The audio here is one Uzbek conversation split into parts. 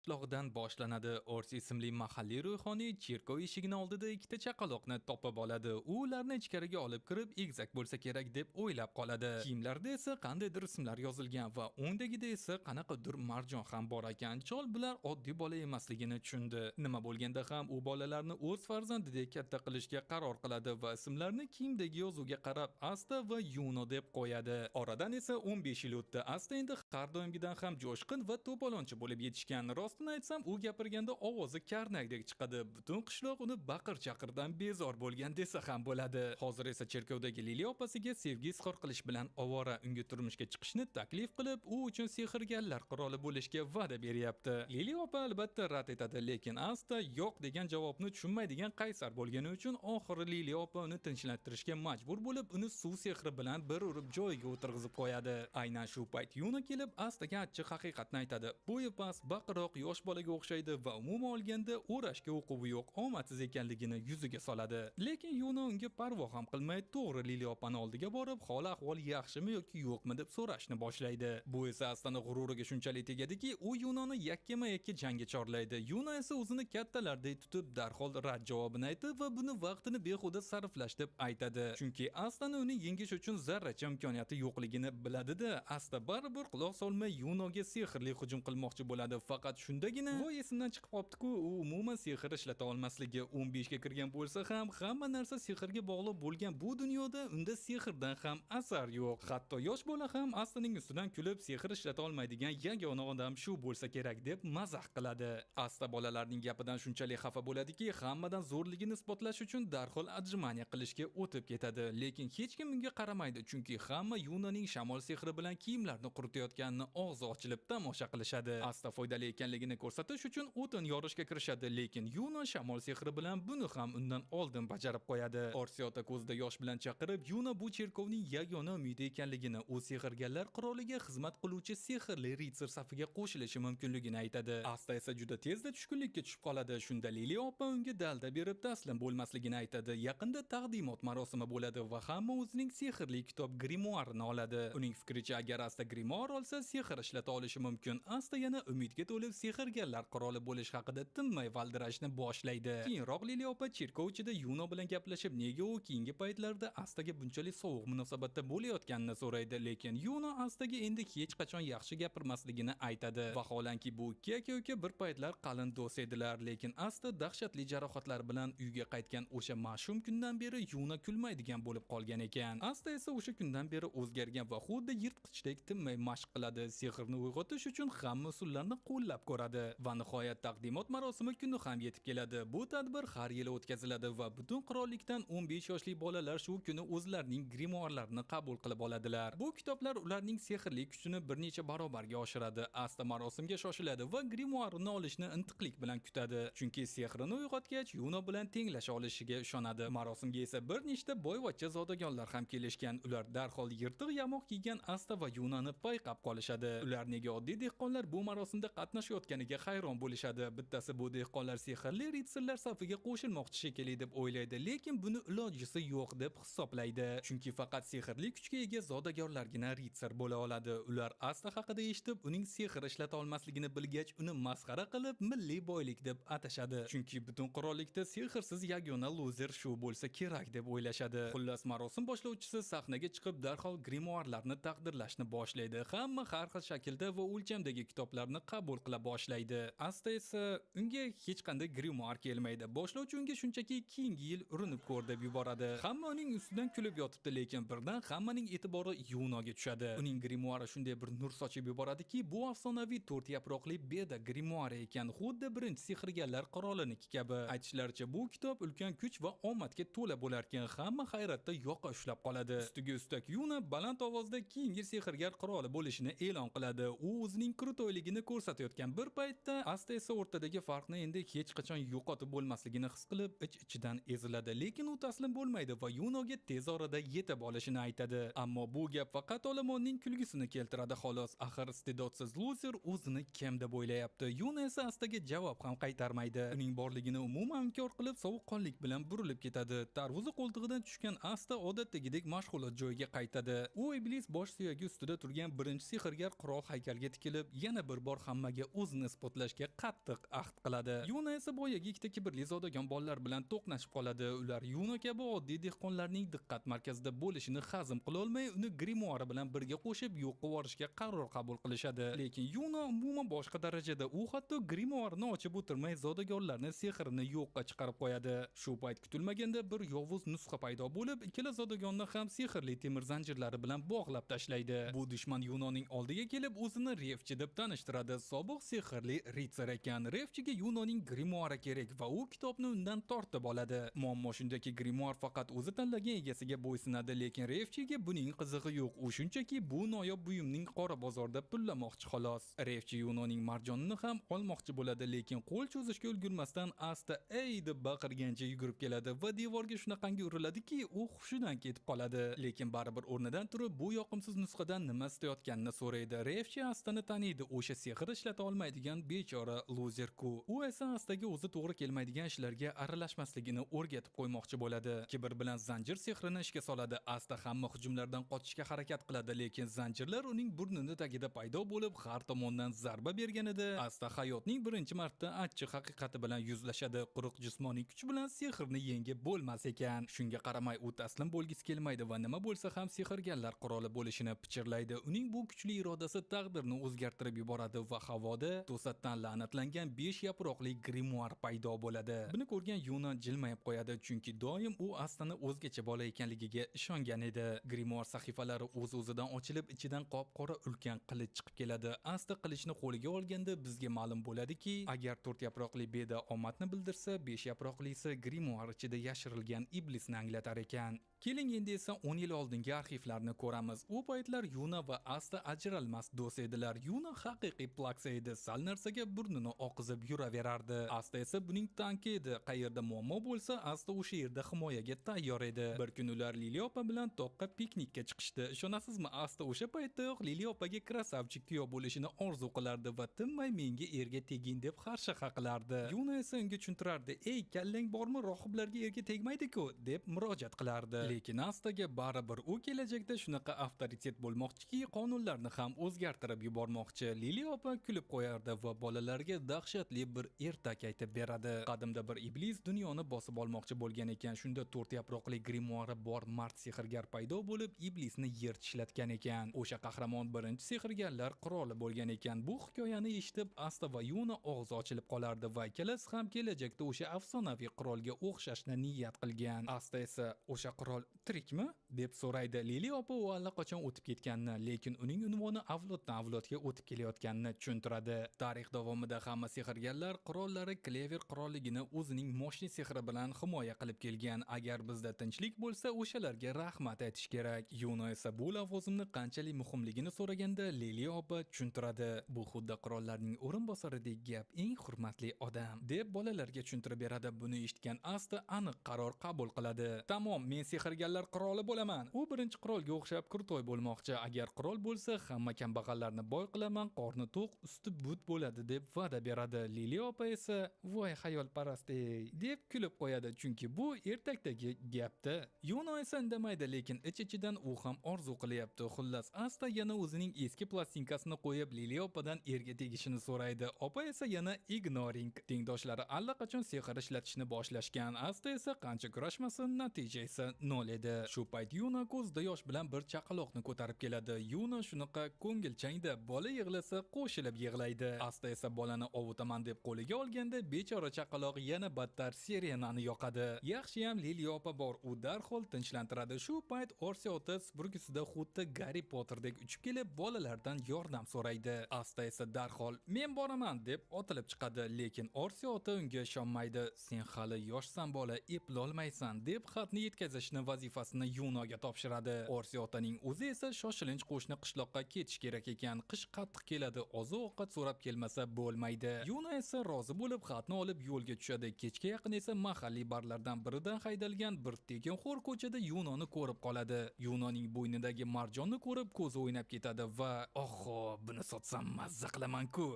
Qishlog'idan boshlanadi. Orsi ismli mahalliy ruhoniy cherkov eshigini oldida ikkita chaqaloqni topib oladi. U ularni ichkariga olib kirib, egizak bo'lsa kerak deb o'ylab qoladi. Kiyimlarda esa qandaydir ismlar yozilgan va o'ngdagida esa qanaqadir marjon ham bor ekan. Chol bular oddiy bola emasligini tushundi. Nima bo'lganda ham u bolalarni o'z farzandidek katta qilishga qaror qiladi va ismlarni kiyimdagi yozuvga qarab Asta va Yuno deb qo'yadi. Oradan esa 15 yil o'tdi. Asta endi har doimgidan ham jo'shqin va to'polonchi bo'lib yetishgan. Rostini aytsam, u gapirganda ovozi karnakdek chiqadi. Butun qishloq uni baqir-chaqirdan bezor bo'lgan desa ham bo'ladi. Hozir esa cherkovdagi Lili opasiga sevgi izhor qilish bilan ovora, unga turmushga chiqishni taklif qilib, u uchun sehrgarlar qiroli bo'lishga va'da beryapti. Lili opa albatta rad etadi, lekin Asta yo'q degan javobni tushunmaydigan qaysar bo'lgani uchun oxiri Lili opa uni tinchlantirishga majbur bo'lib, uni suv sehri bilan bir urib joyiga o'tirg'izib qo'yadi. Aynan shu payt Yuno kelib Astaga achchiq haqiqatni aytadi. Bo'yi past, baqiroq, yosh bolaga o'xshaydi va umuman olganda o'rashga o'quvi yo'q, omadsiz ekanligini yuziga soladi. Lekin Yuno unga parvo ham qilmay, to'g'ri Lili opani oldiga borib, hol ahvol yaxshimi yoki yo'qmi deb so'rashni boshlaydi. Bu esa Astani g'ururiga shunchalik tegadiki, u Yunoni yakkama-yakka jangga chorlaydi. Yuno esa o'zini kattalardek tutib, darhol rad javobini aytdi va buni vaqtini behuda sarflash deb aytadi. Chunki Astani uni yengish uchun zarracha imkoniyati yo'qligini biladi-da. Asta baribir quloq solmay Yunoga sehrli hujum qilmoqchi bo'ladi. Faqat shundagina voy esimdan chiqib qopti-ku, u umuman sehr ishlata olmasligi. 15 ga kirgan bo'lsa ham, hamma narsa sehrga bog'liq bo'lgan bu dunyoda unda sehrdan ham asar yo'q. Hatto yosh bola ham Astaning ustidan kulib, sehr ishlata olmaydigan yagona odam shu bo'lsa kerak deb mazax qiladi. Asta bolalarning gapidan shunchalik xafa bo'ladiki, hammadan zo'rligini isbotlash uchun darhol ajrimaniya qilishga o'tib ketadi. Lekin hech kim unga qaramaydi, chunki hamma Yunoning shamol sehri bilan kiyimlarni quritayotganini og'zi ochilib tomosha qilishadi. Asta foydali ekanligini ko'rsatish uchun o'tin yorishga kirishadi, lekin Yuno shamol sehri bilan buni ham undan oldin bajarib qo'yadi. Orsi ota ko'zida yosh bilan chaqirib, Yuno bu cherkovning yagona umidi ekanligini, u sehrgarlar qiroliga xizmat qiluvchi sehrli ritsar safiga qo'shilishi mumkinligini aytadi. Asta esa juda tezda tushkunlikka tushib qoladi. Shunda Lili opa unga dalda berib taslim bo'lmasligini aytadi. Yaqinda taqdimot marosimi bo'ladi va hamma o'zining sehrli kitob grimoirini oladi. Uning fikricha, agar Asta grimoir olsa, sehr ishlata olishi mumkin. Asta yana umidga to'lib sehrgarlar qiroli bo'lish haqida tinmay valdirashni boshlaydi. Keyinroq Lili opa cherkov ichida Yuno bilan gaplashib, nega u keyingi paytlarda Astaga bunchalik sovuq munosabatda bo'layotganini so'raydi, lekin Yuno Astaga endi hech qachon yaxshi gapirmasligini aytadi. Vaholanki bu ikki aka-uka bir paytlar qalin do'st edilar, lekin Asta dahshatli jarohatlar bilan uyga qaytgan o'sha mash'um kundan beri Yuno kulmaydigan bo'lib qolgan ekan. Asta esa o'sha kundan beri o'zgargan va xuddi yirtqichdek tinmay mashq qiladi. Sehrni uyg'otish uchun hamma usullarni qo'llab ko'radi va nihoyat taqdimot marosimi kuni ham yetib keladi. Bu tadbir har yili o'tkaziladi va butun qirollikdan 15 yoshli bolalar shu kuni o'zlarining grimoirlarini qabul qilib oladilar. Bu kitoblar ularning sehrli kuchini bir necha barobarga oshiradi. Asta marosimga shoshiladi va grimoirini olishni intiqlik bilan kutadi, chunki sehrini uyg'otgach Yuno bilan tenglasha olishiga ishonadi. Marosimga esa bir nechta boyvachcha zodagonlar ham kelishgan. Ular darhol yirtiq yamoq kiygan Asta va Yunoni payqab qolishadi. Ular nega oddiy dehqonlar bu marosimda qatnashayotganiga hayron bo'lishadi. Bittasi bu dehqonlar sehrli ritsarlar safiga qo'shilmoqchi shekilli deb o'ylaydi, lekin buni ilojisi yo'q deb hisoblaydi. Chunki faqat sehrli kuchga ega zodagonlargina ritsar bo'la oladi. Ular Asta haqida eshitib, uning sehr ishlata olmasligini bilgach, uni masxara qilib, milliy boylik deb atashadi. Chunki butun qirollikda sehrsiz yagona loser shu bo'lsa kerak deb o'ylashadi. Xullas, marosim boshlovchisi sahnaga chiqib, darhol grimoirlarni taqdirlashni boshlaydi. Hamma har xil shaklda va o'lchamdagi kitoblarni qabul qila boshlaydi. Asta esa unga hech qanday grimoir kelmaydi. Boshlovchi unga shunchaki keyingi yil urinib ko'r deb yuboradi. Hamma uning ustidan kulib yotibdi, lekin birdan hammaning e'tibori Yunoga tushadi. Uning grimoiri shunday bir nur sochib yuboradiki, bu afsonaviy 4 yaproqli beda grimoiri ekan, xuddi birinchi sehrgarlar qiroliniki kabi. Aytishlaricha, bu kitob ulkan kuch va omadga to'la bo'lar ekan, hamma hayratda yoqa ushlab qoladi. Ustiga ustak Yuno baland ovozda keyingi sehrgar qiroli bo'lishini e'lon qiladi. U o'zining krutoyligini ko'rsatayotgan bir paytda Asta esa o'rtadagi farqni endi hech qachon yo'qotib bo'lmasligini his qilib, ich-ichidan eziladi, lekin u taslim bo'lmaydi va Yunoga tez orada yetib olishini aytadi. Ammo bu gap faqat olomonning kulgisini keltiradi xolos. Axir iste'dodsiz loser o'zini kim deb o'ylayapti. Yuno esa Astaga javob ham qaytarmaydi. Uning borligini umuman inkor qilib, sovuqqonlik bilan burilib ketadi. Tarvuzi qo'ltig'idan tushgan Asta odatdagidek mashg'ulot joyiga qaytadi. U iblis bosh suyagi ustida turgan birinchi sehrgar qirol haykaliga tikilib, yana bir bor hammaga o'z o'zini isbotlashga qattiq ahd qiladi. Yuna esa boyagi ikkita kibrli zodagon bolalar bilan to'qnashib qoladi. Ular Yuna kabi oddiy dehqonlarning diqqat markazida bo'lishini hazm qila olmay, uni grimoari bilan birga qo'shib yo'q qilib yuborishga qaror qabul qilishadi. Lekin Yuna umuman boshqa darajada. U hatto grimoarni ochib o'tirmay zodagonlarning sehrini yo'qqa chiqarib qo'yadi. Shu payt kutilmaganda bir yovuz nusxa paydo bo'lib, ikkala zodagonni ham sehrli temir zanjirlari bilan bog'lab tashlaydi. Bu dushman Yunoning oldiga kelib, o'zini Refchi deb tanishtiradi. Sobiq sehrli ritsar ekan. Refchiga Yunoning grimoari kerak va u kitobni undan tortib oladi. Muammo shundaki, grimoar faqat o'zi tanlagan egasiga bo'ysunadi, lekin Refchiga buning qizig'i yo'q. U shunchaki bu noyob buyumning qora bozorda pullamoqchi xolos. Refchi Yunoning marjonini ham olmoqchi bo'ladi, lekin qo'l cho'zishga ulgurmasdan asta "ey" deb baqirgancha yugurib keladi va devorga shunaqangi uriladiki, u hushidan ketib qoladi. Lekin baribir o'rnidan turib, bu yoqimsiz nusxadan nima istayotganini so'raydi. Refchi Astani taniydi, o'sha sehr ishlata olmaydigan bechora loser-ku. U esa Astaga o'zi to'g'ri kelmaydigan ishlarga aralashmasligini o'rgatib qo'ymoqchi bo'ladi. Kibr bilan zanjir sehrini ishga soladi. Asta hamma hujumlardan qochishga harakat qiladi, lekin zanjirlar uning burnini tagida paydo bo'lib, har tomondan zarba berganida Asta hayotning birinchi marta achchiq haqiqati bilan yuzlashadi. Quruq jismoniy kuch bilan sehrni yengib bo'lmas ekan. Shunga qaramay u taslim bo'lgisi kelmaydi va nima bo'lsa ham sehrgarlar quroli bo'lishini pichirlaydi. Uning bu kuchli irodasi taqdirni o'zgartirib yuboradi va havoda to'satdan la'natlangan 5 yaproqli grimoar paydo bo'ladi. Buni ko'rgan Yuna jilmayib qo'yadi, chunki doim u Astani o'zgacha bola ekanligiga ishongan edi. Grimoar sahifalari o'z-o'zidan ochilib, ichidan qop-qora ulkan qilich chiqib keladi. Asta qilichni qo'liga olganda bizga ma'lum bo'ladiki, agar 4 yaproqli beda omadni bildirsa, 5 yaproqlisi grimoar ichida yashirilgan iblisni anglatar ekan. Keling endi esa 10 yil oldingi arxivlarni ko'ramiz. U paytlar Yuna va Asta ajralmas do'st edilar. Yuna haqiqiy plaksa edi, sal narsaga burnini oqizib yuraverardi. Asta esa buning tanki edi. Qayerda muammo bo'lsa, Asta o'sha yerda himoyaga tayyor edi. Bir kun ular Lili opa bilan toqqa piknikka chiqishdi. Ishonasizmi, Asta o'sha paytdayoq Lili opaga krasavchik kuyov bo'lishini orzu qilardi va tinmay menga erga teging deb harshaqa qilardi. Yuna esa unga tushuntirardi: "Ey, kallang bormi, rohiblarga erga tegmaydi-ku" deb murojaat qilardi. Lekin Astaga baribir u kelajakda shunaqa avtoritet bo'lmoqchiki, qonunlarni ham o'zgartirib yubormoqchi. Lili opa kulib qo'yardi va bolalarga dahshatli bir ertak aytib beradi. Qadimda bir iblis dunyoni bosib olmoqchi bo'lgan ekan. Shunda 4 yaproqli grimoari bor mard sehrgar paydo bo'lib, iblisni yer tishlatgan ekan. O'sha qahramon birinchi sehrgarlar qiroli bo'lgan ekan. Bu hikoyani eshitib Asta va Yuna og'zi ochilib qolardi va ikkalasi ham kelajakda o'sha afsonaviy qirolga o'xshashni niyat qilgan. Asta esa o'sha qirol tirikmi deb so'raydi. Lili opa u allaqachon o'tib ketganini, lekin uning unvoni avloddan avlodga o'tib kelayotganini tushuntiradi. Tarix davomida hamma sehrgarlar qirollari Klever qirolligini o'zining moshni sehri bilan himoya qilib kelgan. Agar bizda tinchlik bo'lsa, o'shalarga rahmat aytish kerak. Yuna esa bu lavozimni qanchalik muhimligini so'raganda Lili opa tushuntiradi. Bu xuddi qirollarning o'rinbosaridek gap, eng hurmatli odam deb bolalarga tushuntirib beradi. Buni eshitgan Asta aniq qaror qabul qiladi. Tamom, men sehrgarlar qiroli bo'laman. U birinchi qirolga o'xshab kurtoy bo'lmoqchi. Agar qirol bo'lsa, hamma kambag'allarni boy qilaman, qorni to'q, usti but bo'ladi deb va'da beradi. Lili opa esa "Voy xayolparast ey" deb kulib qo'yadi, chunki bu ertakdagi gapda. Yuna esa indamaydi, lekin ich-ichidan u ham orzu qilyapti. Xullas, Asta yana o'zining eski plastinkasini qo'yib Lili opadan erga tegishini so'raydi. Opa esa yana ignoring. Tengdoshlari allaqachon sehr ishlatishni boshlashgan. Asta esa qancha kurashmasin, natija esa nol edi. Shu payt Yuna ko'zda yosh bilan bir chaqaloqni ko'tarib keladi. Yuna shunaqa ko'ngilchangda, bola yig'lasa qo'shilib yig'laydi. Asta esa bolani ovutaman deb qo'liga olganda, bechora chaqaloq yana battar sirenani yoqadi. Yaxshiyam Lili opa bor, u darhol tinchlantiradi. Shu payt Orsi ota burgusida xuddi Garri Potterdek uchib kelib, bolalardan yordam so'raydi. Asta esa darhol "Men boraman" deb otilib chiqadi, lekin Orsi ota unga ishonmaydi. "Sen hali yoshsan bola, eplolmaysan" deb xatni yetkazishni vazifasini Yunoga topshiradi. Orsi otaning o'zi esa shoshilinch qo'shni qishloqqa ketish kerak ekan. Qish qattiq keladi, oziq-ovqat so'rab kelmasa bo'lmaydi. Yuna esa rozi bo'lib xatni olib yo'lga tushadi. Kechga yaqin esa mahalliy barlardan biridan haydalgan bir tekinxo'r ko'chada Yunoni ko'rib qoladi. Yunoning bo'ynidagi marjonni ko'rib ko'zi o'ynab ketadi va "Oho, buni sotsam mazza qilaman-ku"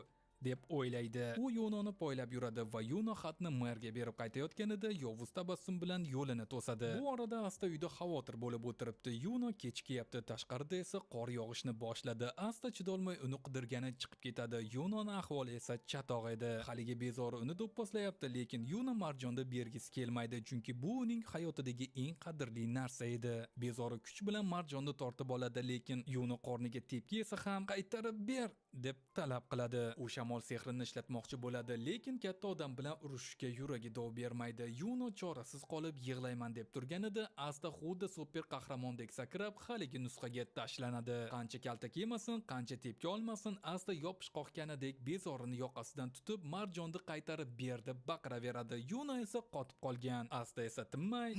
deb o'ylaydi. U Yunoni poylab yuradi va Yuno xatni merga berib qaytayotganida yovuz tabassum bilan yo'lini to'sadi. Bu orada Asta uyda xavotir bo'lib o'tiribdi. Yuno kechikayapti, tashqarida esa qor yog'ishni boshladi. Asta chidolmay uni qidirgani chiqib ketadi. Yunoning ahvoli esa chatoq edi. Haligi bezori uni do'pposlayapti, lekin Yuno Marjonda bergisi kelmaydi, chunki bu uning hayotidagi eng qadrli narsa edi. Bezori kuch bilan Marjonni tortib oladi, lekin Yuno qorniga tepki yesa ham qaytarib ber deb talab qiladi. U shamol sehrini ishlatmoqchi bo'ladi, lekin katta odam bilan urushishga yuragi dov bermaydi. Yuno chorasiz qolib yig'layman deb turganida Asta xuddi super qahramondek sakrab haligi nusxaga tashlanadi. Qancha kaltak yemasin, qancha tepki olmasin, Asta yopishqoqganidek bezorini yoqasidan tutib Marjonni qaytarib berdi, baqiraveradi. Yuno esa qotib qolgan. Asta esa tinmay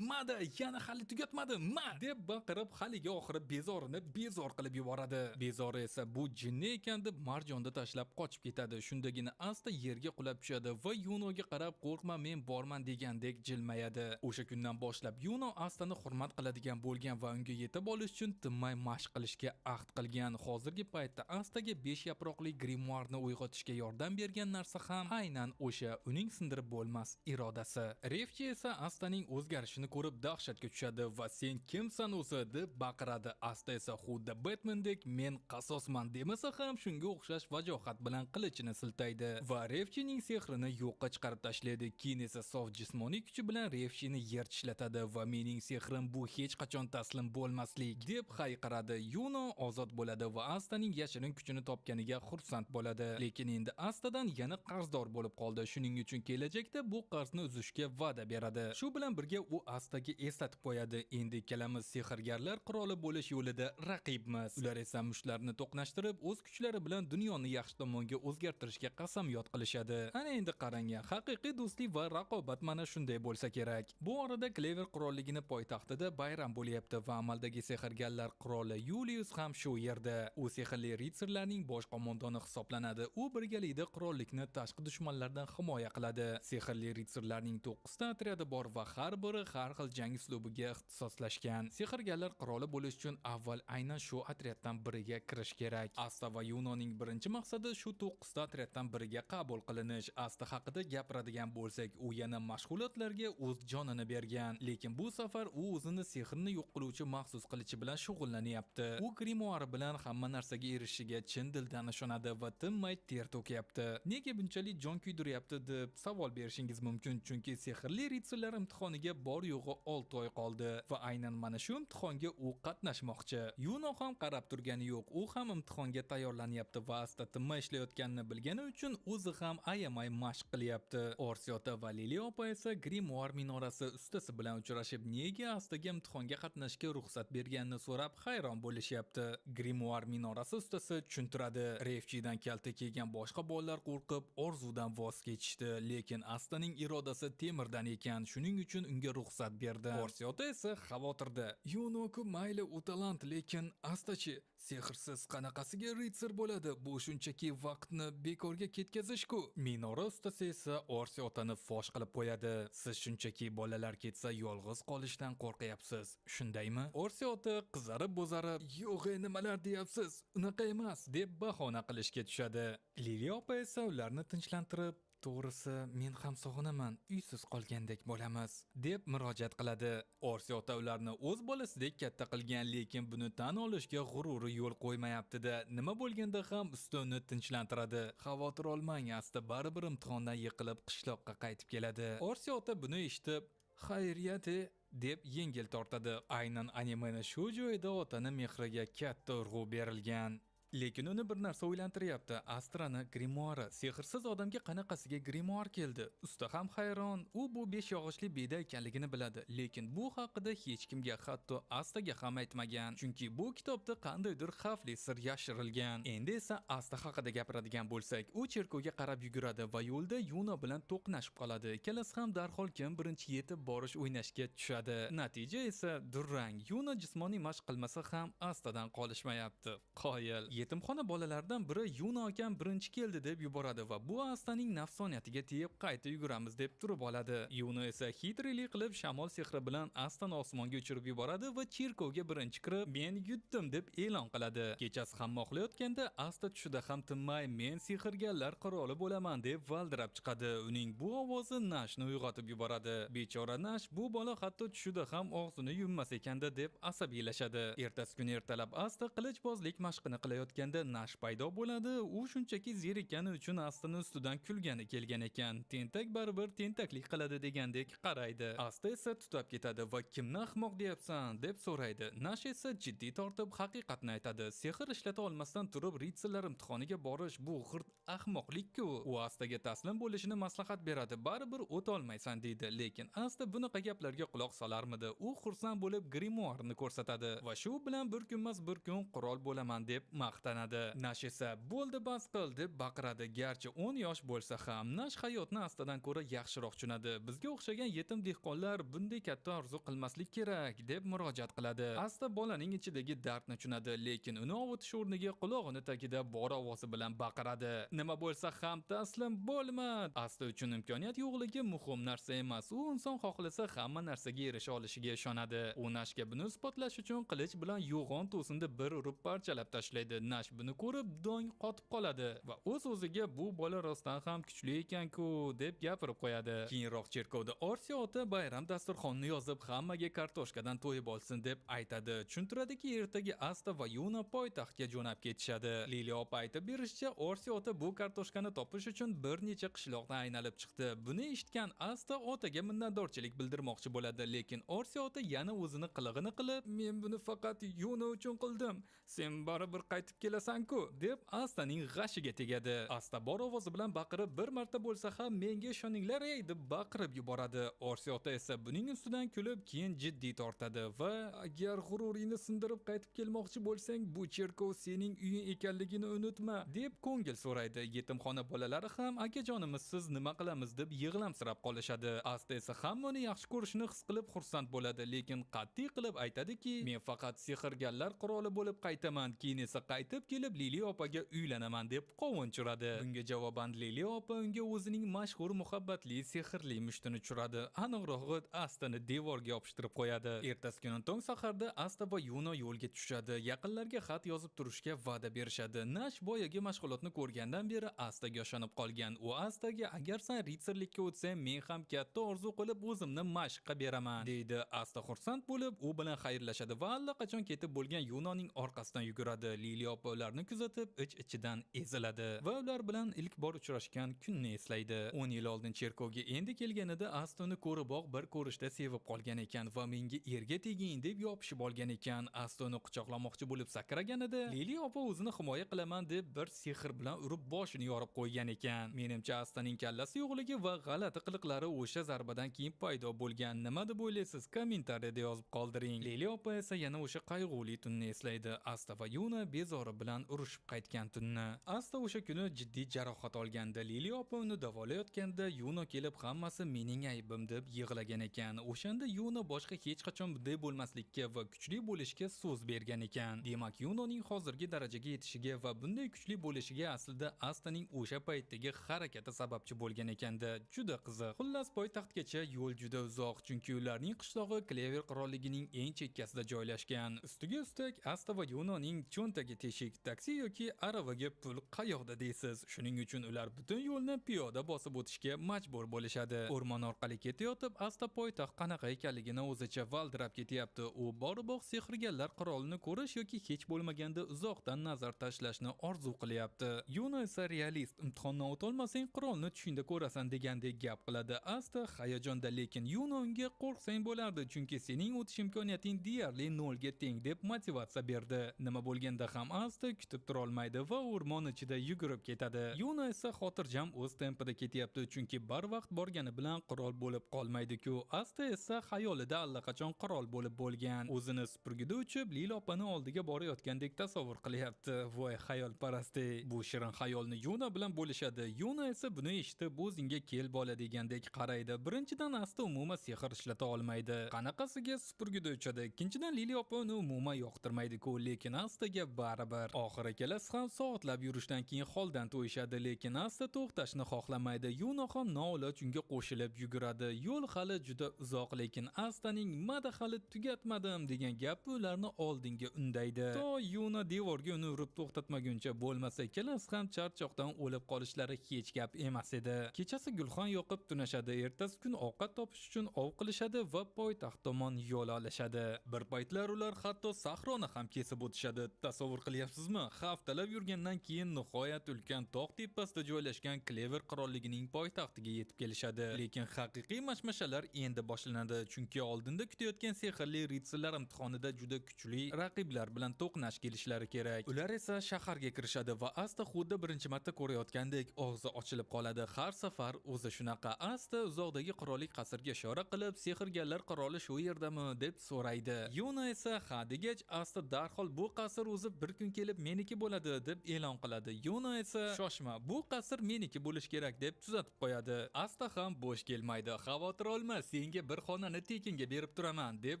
"Mada, yana hali tugatmadi, deb baqirib haligi oxiri bezorini bezor qilib yuboradi. Bezori esa bu jinni ekan deb Marjonni tashlab qochib ketadi. Shundagina Asta yerga qulab tushadi va Yunoga qarab "Qo'rqma, men borman" degandek jilmayadi. O'sha kundan boshlab Yuno Astani hurmat qiladigan bo'lgan va unga yetib olish uchun tinmay mashq qilishga ahd qilgan. Hozirgi paytda Astaga 5 yaproqli grimoarni uyg'otishga yordam bergan narsa ham aynan o'sha uning sindirib bo'lmas irodasi. Refchi esa Astaning o'zgarishini ko'rib dahshatga tushadi va "Sen kimsan o'zi?" deb baqiradi. Asta esa xuddi Batmandek "Men qasosman" demasa ham shunga o'xshash vajohat bilan qilichini siltaydi va Refchining sehrini yo'qqa chiqarib tashlaydi. Keyin esa sof jismoniy kuchi bilan Refchini yer tishlatadi va "Mening sehrim bu hech qachon taslim bo'lmaslik" deb hayqiradi. Yuno ozod bo'ladi va Astaning yashirin kuchini topganiga xursand bo'ladi. Lekin endi Astadan yana qarzdor bo'lib qoldi. Shuning uchun kelajakda bu qarzni uzishga va'da beradi. Shu bilan birga u Astaga eslatib qo'yadi: "Endi ikkalamiz sehrgarlar qiroli bo'lish yo'lida raqibmiz." Ular esa mushlarni to'qnashtirib, o'z kuchlari bilan dunyoni yaxshi tomonga o'zgartirishga qasamyod qilishadi. Ana endi qarang, haqiqiy do'stlik va raqobat mana shunday bo'lsa kerak. Bu orada Clever qirolligini poytaxtida bayram bo'lyapti va amaldagi sehrgarlar qiroli Julius ham shu yerda. U sehrli ritsarlarning bosh qo'mondoni hisoblanadi. U birgalikda qirollikni tashqi dushmanlardan himoya qiladi. Sehrli ritsarlarning 9 ta otryadi bor va har biri har xil jang uslubiga ixtisoslashgan. Sehrgarlar qiroli bo'lish uchun avval aynan shu otryaddan biriga kirish kerak. Asta va Yunoning birinchi maqsadi shu 9 ta otryaddan biriga qabul qilinish. Asta haqida gapiradigan bo'lsak, u yana mashg'ulotlarga o'z jonini bergan, lekin bu safar u o'zini sehrni yo'q qiluvchi maxsus qilichi bilan shug'ullanyapti. U grimoari bilan hamma narsaga erishishiga chin dildan ishonadi va tinmay ter to'kyapti. Nega bunchalik jon kuydiryapti deb savol berishingiz mumkin, chunki sehrli ritsarlar imtihoniga bor yo'g'i 6 oy qoldi va aynan mana shu imtihonga u qatnashmoqchi. Yuno ham qarab turgani yo'q, u ham imtihonga tayyorlanyapti va Asta tinmay ishlayotganini bilgani uchun o'zi ham ayamay mashq qilyapti. Orsiota va Lili opa esa grimoar minorasi ustasi bilan uchrashib, nega Astaga imtihonga qatnashga ruxsat berganini so'rab hayron bo'lishyapti. Grimoar minorasi ustasi tushuntiradi. Refchidan kalta kelgan boshqa bolalar qo'rqib orzudan voz kechishdi, lekin Astaning irodasi temirdan ekan, shuning uchun unga ruxsat berdi. Orsiota esa xavotirda: "Yuno-ku mayli u talant, lekin Astachi, sehrsiz qanaqasiga ritsar bo'ladi? Bu shunchaki vaqtni bekorga ketkazish-ku." Minora ustasi esa Orsiotani fosh qilib qo'yadi: "Siz shunchaki bolalar ketsa yolg'iz qolishdan qo'rqyapsiz, shundaymi?" Orsiota qizarib bo'zarib: "Yo'q, nimalar deyapsiz? Unaqa emas" deb bahona qilishga tushadi. Lili opa esa ularni tinchlantirib: "To'g'risi, men ham sog'inaman, uysiz qolgandek bo'lamiz" deb murojaat qiladi. Orsiota ularni o'z bolasidek katta qilgan, lekin buni tan olishga g'ururi yo'l qo'ymayapti-da. Nima bo'lganda ham ustuni tinchlantiradi: "Xavotir olmang, Asta baribir imtihondan yiqilib qishloqqa qaytib keladi." Orsiota buni eshitib: "Xayriyat-e" deb yengil tortadi. Aynan animeni shu joyda otani mehriga katta urg'u berilgan. Lekin uni bir narsa o'ylantiryapti. Astrani grimoari. Sehrsiz odamga qanaqasiga grimoar keldi? Usta ham hayron. U bu 5 yog'ochli beda ekanligini biladi, lekin bu haqida hech kimga, hatto Astaga ham aytmagan, chunki bu kitobda qandaydir xavfli sir yashirilgan. Endi esa Asta haqida gapiradigan bo'lsak, u cherkovga qarab yuguradi va yo'lda Yuno bilan to'qnashib qoladi. Ikkalasi ham darhol kim birinchi yetib borish o'ynashga tushadi. Natija esa durang. Yuno jismoniy mashq qilmasa ham Astadan qolishmayapti. Qoyil. Yetimxona bolalaridan biri Yuna akam birinchi keldi deb yuboradi va bu Astaning nafsoniyatiga tegib qayta yuguramiz deb turib oladi. Yuna esa xitrlik qilib shamol sehri bilan Astani osmonga uchirib yuboradi va cherkovga birinchi kirib, "Men yutdim" deb e'lon qiladi. Kechasi hamma uxlayotganda Asta tushida ham tinmay "Men sehrgarlar qiroli bo'laman" deb valdirab chiqadi. Uning bu ovozi Nashni uyg'otib yuboradi. Bechora Nash bu bola hatto tushida ham og'zini yummas ekanda deb asabiylashadi. Ertasi kuni ertalab Asta qilichbozlik mashqini qilayotganda Nash paydo bo'ladi. U shunchaki zerikkani uchun Astani ustidan kulgani kelgan ekan. Tentak baribir tentaklik qiladi degandek qaraydi. Asta esa tutab ketadi va "Kimni ahmoq deyapsan?" deb so'raydi. Nash esa jiddiy tortib haqiqatni aytadi. Sehr ishlata olmasdan turib ritserlar imtihoniga borish bu g'irt ahmoqlik-ku. U Astaga taslim bo'lishini maslahat beradi. Baribir o'ta olmaysan deydi. Lekin Asta bunaqa gaplarga quloq solarmidi? U xursand bo'lib grimoarni ko'rsatadi va shu bilan bir kunmas bir kun qirol bo'laman deb maqtanadi. Nash esa "Bo'ldi, bas qil" deb baqiradi. Garchi 10 yosh bo'lsa ham, Nash hayotni Astadan ko'ra yaxshiroq tushunadi. Bizga o'xshagan yetim dehqonlar bunday katta orzu qilmaslik kerak deb murojaat qiladi. Asta bolaning ichidagi dardni tushunadi, lekin uni ovutish o'rniga qulog'ini tagida bor ovozi bilan baqiradi. Nima bo'lsa ham taslim bo'lma. Asta uchun imkoniyat yo'qligi muhim narsa emas. U inson xohlasa hamma narsaga erisha olishiga ishonadi. U Nashga buni isbotlash uchun qilich bilan yo'g'on to'sinni bir urib parchalab tashlaydi. Nash buni ko'rib dong qotib qoladi va o'z-o'ziga "Bu bola rostdan ham kuchli ekan-ku" deb gapirib qo'yadi. Keyinroq cherkovda Orsiya ota bayram dasturxonini yozib hammaga kartoshkadan to'yib olsin deb aytadi. Tushuntiradiki, ertaga Asta va Yuna poytaxtga jo'nab ketishadi. Lili opa aytib berishicha, Orsiya ota bu kartoshkani topish uchun bir necha qishloqni aylanib chiqdi. Buni eshitgan Asta otaga minnatdorchilik bildirmoqchi bo'ladi, lekin Orsiya ota yana o'zini qilig'ini qilib, "Men buni faqat Yuna uchun qildim. Sen baribir qaytib kelasan-ku" deb Astaning g'ashiga tegadi. Asta bor ovozi bilan baqirib, bir marta bo'lsa ham "Menga ishoninglar ey" deb baqirib yuboradi. Orsiya ota esa buning ustidan kulib, keyin jiddiy tortadi va "Agar g'ururingni sindirib qaytib kelmoqchi bo'lsang, bu cherkov sening uying ekanligini unutma" deb ko'ngil so'raydi. Yetimxona bolalari ham "Akajonimiz, siz nima qilamiz" deb yig'lamsirab qolishadi. Asta esa hamma uni yaxshi ko'rishni his qilib xursand bo'ladi, lekin qat'iy qilib aytadiki, "Men faqat sehrgarlar qiroli bo'lib qaytaman, keyin esa qaytib kelib Lili opaga uylanaman" deb qovunch uradi. Bunga javoban Lili opa unga o'zining mashhur muhabbatli sehrli mushtini tushiradi. Aniqrog'i Astani devorga yopishtirib qo'yadi. Ertasi kuni tong saharda Asta va Yuna yo'lga tushadi. Yaqinlarga xat yozib turishga va'da berishadi. Nash boyagi mashg'ulotni ko'rgandan beri Astaga ishonib qolgan. U Astaga "Agar sen ritserlikka o'tsang, men ham katta orzu qilib o'zimni mashqqa beraman" deydi. Asta xursand bo'lib, u bilan xayrlashadi va allaqachon ketib bo'lgan Yunaning orqasidan yuguradi. Lili opa ularni kuzatib, ich-ichidan eziladi va ular bilan ilk bor uchrashgan kunni eslaydi. 10 yil oldin cherkovga endi kelganida Asta uni ko'riboq bir ko'rishda sevib qolgan ekan va "Menga erga teging" deb yopishib olgan ekan. Asta uni quchoqlamoqchi bo'lib sakraganida, Lili opa o'zini himoya qilaman deb bir sehr bilan urib boshini yorib qo'ygan ekan. Menimcha Astaning kallasi yo'qligi va g'alati qiliqlari o'sha zarbadan keyin paydo bo'lgan. Nima deb o'ylaysiz? Kommentariyada yozib qoldiring. Lili opa esa yana o'sha qayg'uli tunni eslaydi. Asta va Yuna bezori bilan urushib qaytgan tunni. Asta o'sha kuni jiddiy jarohat olganda, Lili opa uni davolayotganda Yuna kelib "Hammasi mening aybim" deb yig'lagan ekan. O'shanda Yuna boshqa hech qachon bunday bo'lmaslikka va kuchli bo'lishga so'z bergan ekan. Demak, Yunaning hozirgi darajaga yetishiga va bunday kuchli bo'lishiga aslida Astaning o'sha paytdagi harakati sababchi bo'lgan ekanda. Juda qiziq. Xullas, poytaxtgacha yo'l juda uzoq, chunki ularning qishlog'i Klever qirolligining eng chekkasida joylashgan. Ustiga ustak, Asta va Yunaning cho'ntagi teshik. Taksi yoki aravaga pul qayoqda deysiz? Shuning uchun ular butun yo'lni piyoda bosib o'tishga majbur bo'lishadi. O'rmon orqali ketayotib, Asta poytaxt qanaqa ekanligini o'zicha valdirab ketyapti. U boriboq sehrgarlar qirolini ko'rish yoki hech bo'lmaganda uzoqdan nazar tashlashni orzu qilyapti. Yuna esa realist, imtihondan o'tolmasang qirolni tushingda ko'rasan degandek gap qiladi. Asta hayajonda, lekin Yuna unga "Qo'rqsang bo'lardi, chunki sening o'tish imkoniyating deyarli 0 ga teng" deb motivatsiya berdi. Nima bo'lganda ham Asta kutib tura olmaydi va o'rmon ichida yugurib ketadi. Yuna esa xotirjam o'z tempida ketyapti, chunki barvaqt borgani bilan qirol bo'lib qolmaydi-ku. Asta esa xayolida allaqachon qirol bo'lib bo'lgan. O'zini supurgida uchib, Lili opani oldiga borayotgandek tasavvur qilyapti. Voy xayolparastey. Bu shirin xayolni Yuna bilan bo'lishadi. Yuna esa buni eshitib, "O'zingga kel bola" degandek qaraydi. Birinchidan Asta umuman sehr ishlata olmaydi. Qanaqasiga supurgida uchadi. Ikkinchidan Lili opa uni umuman yoqtirmaydi-ku, lekin Astaga baribir. Oxiri kelasi ham soatlab yurishdan keyin holdan to'yishadi, lekin asta to'xtashni xohlamaydi. Yuno ham noiloj unga qo'shilib yuguradi. Yo'l hali juda uzoq, lekin Astaning "Mada hali tugatmadim" degan gapi ularni oldinga undaydi. To Yuno devorga uni urib to'xtatmaguncha bo'lmasa, ikkalasi ham charchoqdan o'lib qolishlari hech gap emas edi. Kechasi gulxon yoqib tunashadi. Ertasi kun ovqat topish uchun ov qilishadi va poytaxt tomon yo'l olishadi. Bir paytlar ular hatto sahroni ham kesib o'tishadi. Tasavvur qilyapsizmi? Haftalab yurgandan keyin nihoyat ulkan tog' tepasida joylashgan Klever qirolligining poytaxtiga yetib kelishadi. Lekin haqiqiy mashmashalar endi boshlanadi, chunki oldinda kutayotgan sehrli ritsarlar imtihonida juda kuchli raqiblar bilan to'qnash kelishlari kerak. Ular esa shaharga kirishadi va Asta xuddi birinchi marta ko'rayotgandek og'zi ochilib qoladi. Har safar o'zi shunaqa. Asta uzoqdagi qirollik qasrga ishora qilib, "Sehrgarlar qiroli shu yerdami?" deb so'raydi. Yuna esa ha degach, Asta darhol "Bu qasr o'zi bir kun kelib meniki bo'ladi" deb e'lon qiladi. Yuna esa "Shoshma, bu qasr meniki bo'lish kerak" deb tuzatib qo'yadi. Asta ham bo'sh kelmaydi. "Xavotir olma, senga bir xonani tekinga berib turaman" deb